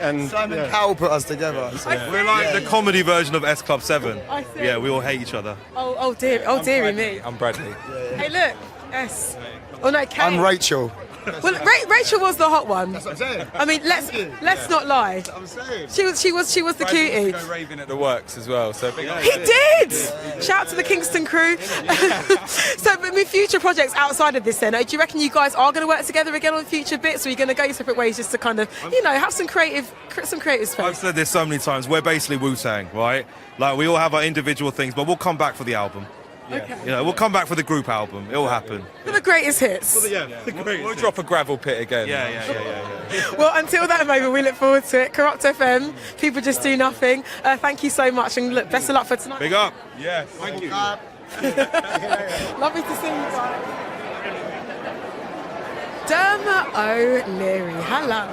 And Simon Cowell put us together. So. We're like the comedy version of S Club 7. I see. Yeah, we all hate each other. Oh dearie me. I'm Bradley. Hey, look. S. Oh no, Kate. I'm Rachel. Well, Rachel was the hot one. That's what I'm saying. I mean, let's not lie. I'm saying. She was the cutie. Go raving at the works as well. So big up. He did. Shout out to the Kingston crew. So, but with future projects outside of this, then, do you reckon you guys are going to work together again on future bits, or are you going to go your separate ways just to kind of, have some creative space? I've said this so many times. We're basically Wu-Tang, right? Like we all have our individual things, but we'll come back for the album. Okay. We'll come back for the group album. It'll happen. For the greatest hits. We'll drop a gravel pit again. Yeah. Well, until that moment, we look forward to it. Corrupt FM, people just do nothing. Thank you so much, and look, best of luck for tonight. Big up. Yes. Thank you. Lovely to see you guys. Dermot O'Leary, hello.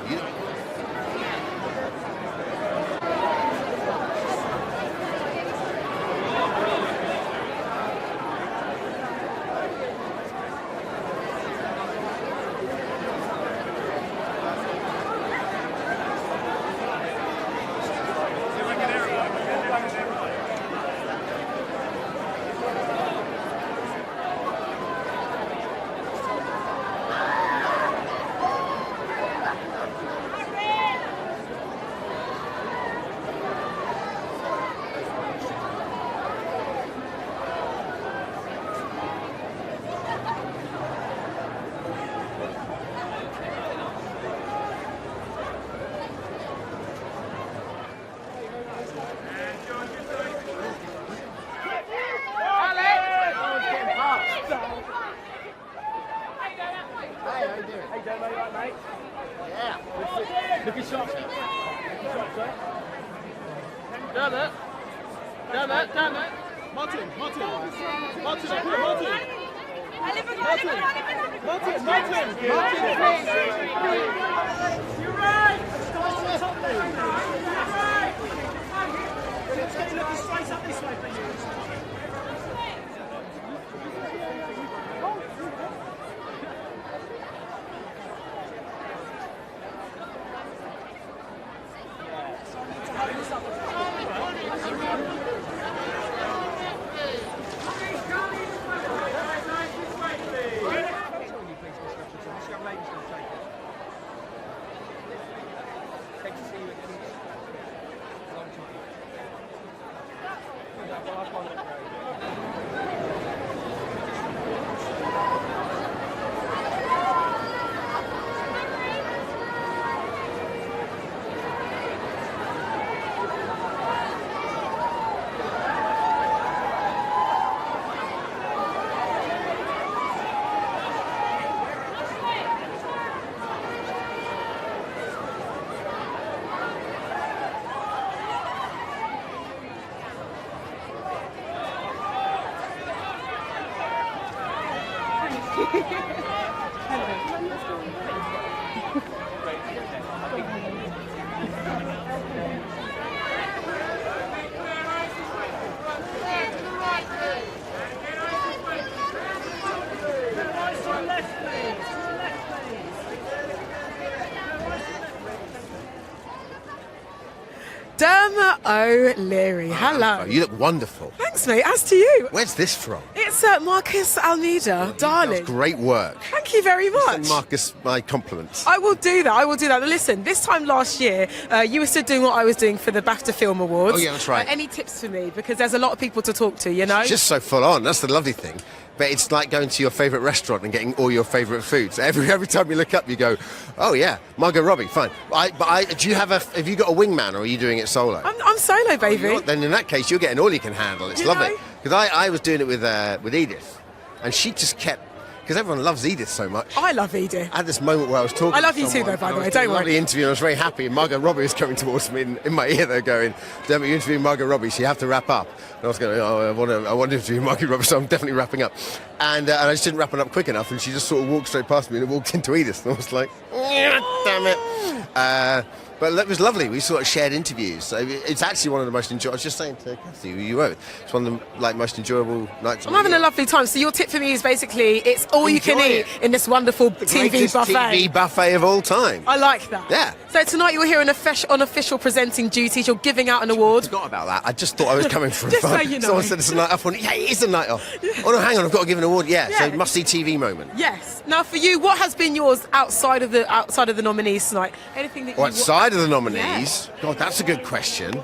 Dermot O'Leary, hello. You look wonderful. Thanks, mate. As to you. Where's this from? It's Marcus Almeida, darling. That's great work. Thank you very much. Send Marcus my compliments. I will do that. Listen, this time last year, you were still doing what I was doing for the BAFTA Film Awards. Oh, yeah, that's right. Any tips for me? Because there's a lot of people to talk to, It's just so full on. That's the lovely thing. But it's like going to your favourite restaurant and getting all your favourite foods. Every time you look up, you go, oh yeah, Margot Robbie, fine. Have you got a wingman, or are you doing it solo? I'm solo, baby. Oh, then in that case, you're getting all you can handle. It's lovely. Because I was doing it with Edith, and she just kept, because everyone loves Edith so much. I love Edith. I had this moment where I was talking I love to you too, someone, though, by the way, I was don't doing a worry. lovely interview, and I was very happy, and Margot Robbie was coming towards me in my ear there going, Dermot, you're interviewing Margot Robbie, so you have to wrap up. And I was going, I want to interview Margot Robbie, so I'm definitely wrapping up. And I just didn't wrap it up quick enough, and she just sort of walked straight past me and walked into Edith, and I was like, damn it. But it was lovely. We sort of shared interviews. So it's actually one of the most enjoyable. I was just saying to Kathy, who you were with, it's one of the most enjoyable nights. I'm having a lovely time. So your tip for me is basically it's all you can eat in this wonderful TV buffet. TV buffet of all time. I like that. Yeah. So tonight you're here on official presenting duties. You're giving out an award. I forgot about that. I just thought I was coming for Just fun. so you know. Someone said it's a night off. Yeah, it is a night off. Oh no, hang on, I've got to give an award. Yeah. So must see TV moment. Yes. Now, for you, what has been yours outside of the nominees tonight? Anything that you Outside of the nominees? God, that's a good question.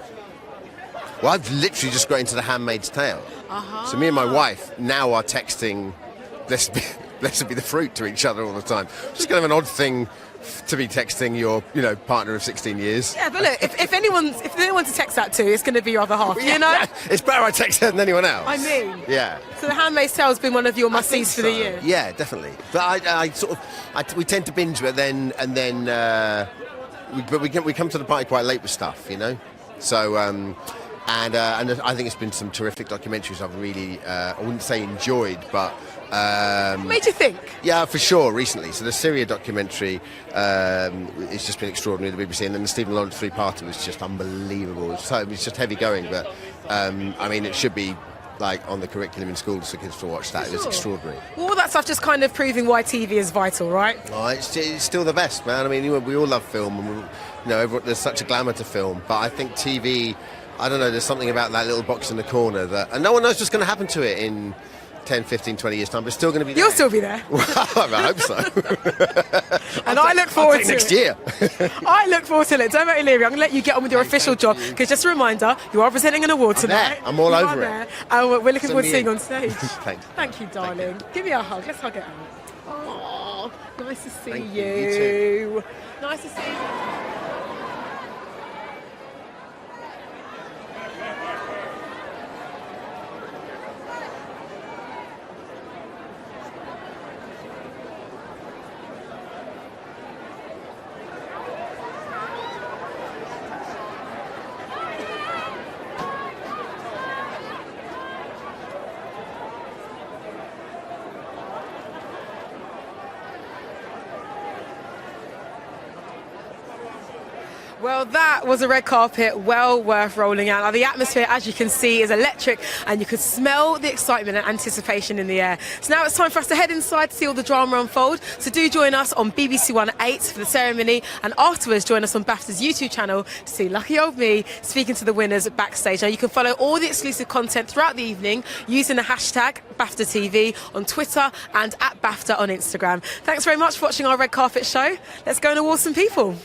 Well, I've literally just got into The Handmaid's Tale. So me and my wife now are texting, blessed be the fruit, to each other all the time. Just kind of an odd thing to be texting your, partner of 16 years. Yeah, but look, if anyone's to text that to, it's going to be your other half, you know? Yeah, it's better I text her than anyone else. I mean. Yeah. So The Handmaid's Tale has been one of your must-sees for the year? Yeah, definitely. But we tend to binge it and then we come to the party quite late with stuff, So, and I think it's been some terrific documentaries I've really, I wouldn't say enjoyed, but... what made you think? Yeah, for sure, recently. So the Syria documentary, it's just been extraordinary, the BBC, and then the Stephen Lawrence three-parter was just unbelievable. It was just heavy going, but it should be on the curriculum in schools for kids to watch that. It was extraordinary. Well, all that stuff just kind of proving why TV is vital, right? Oh, it's still the best, man. We all love film, and there's such a glamour to film, but I think TV, I don't know, there's something about that little box in the corner and no one knows what's going to happen to it in 10, 15, 20 years' time, but it's still going to be there. You'll still be there. I hope so. And I look forward to next year. I look forward to it. Don't make me leave you. I'm going to let you get on with your official job, because just a reminder, you are presenting an award tonight. I'm all over it. There, and we're looking forward to seeing you on stage. Thanks. Thank you, darling. Give me a hug. Let's hug it out. Oh, nice to see Thank you. You too. Nice to see you. Well, that was a red carpet well worth rolling out. Now, the atmosphere, as you can see, is electric, and you could smell the excitement and anticipation in the air. So now it's time for us to head inside to see all the drama unfold. So do join us on BBC One at 8 for the ceremony, and afterwards join us on BAFTA's YouTube channel to see lucky old me speaking to the winners backstage. Now, you can follow all the exclusive content throughout the evening using the hashtag BAFTATV on Twitter and at BAFTA on Instagram. Thanks very much for watching our red carpet show. Let's go and award some people.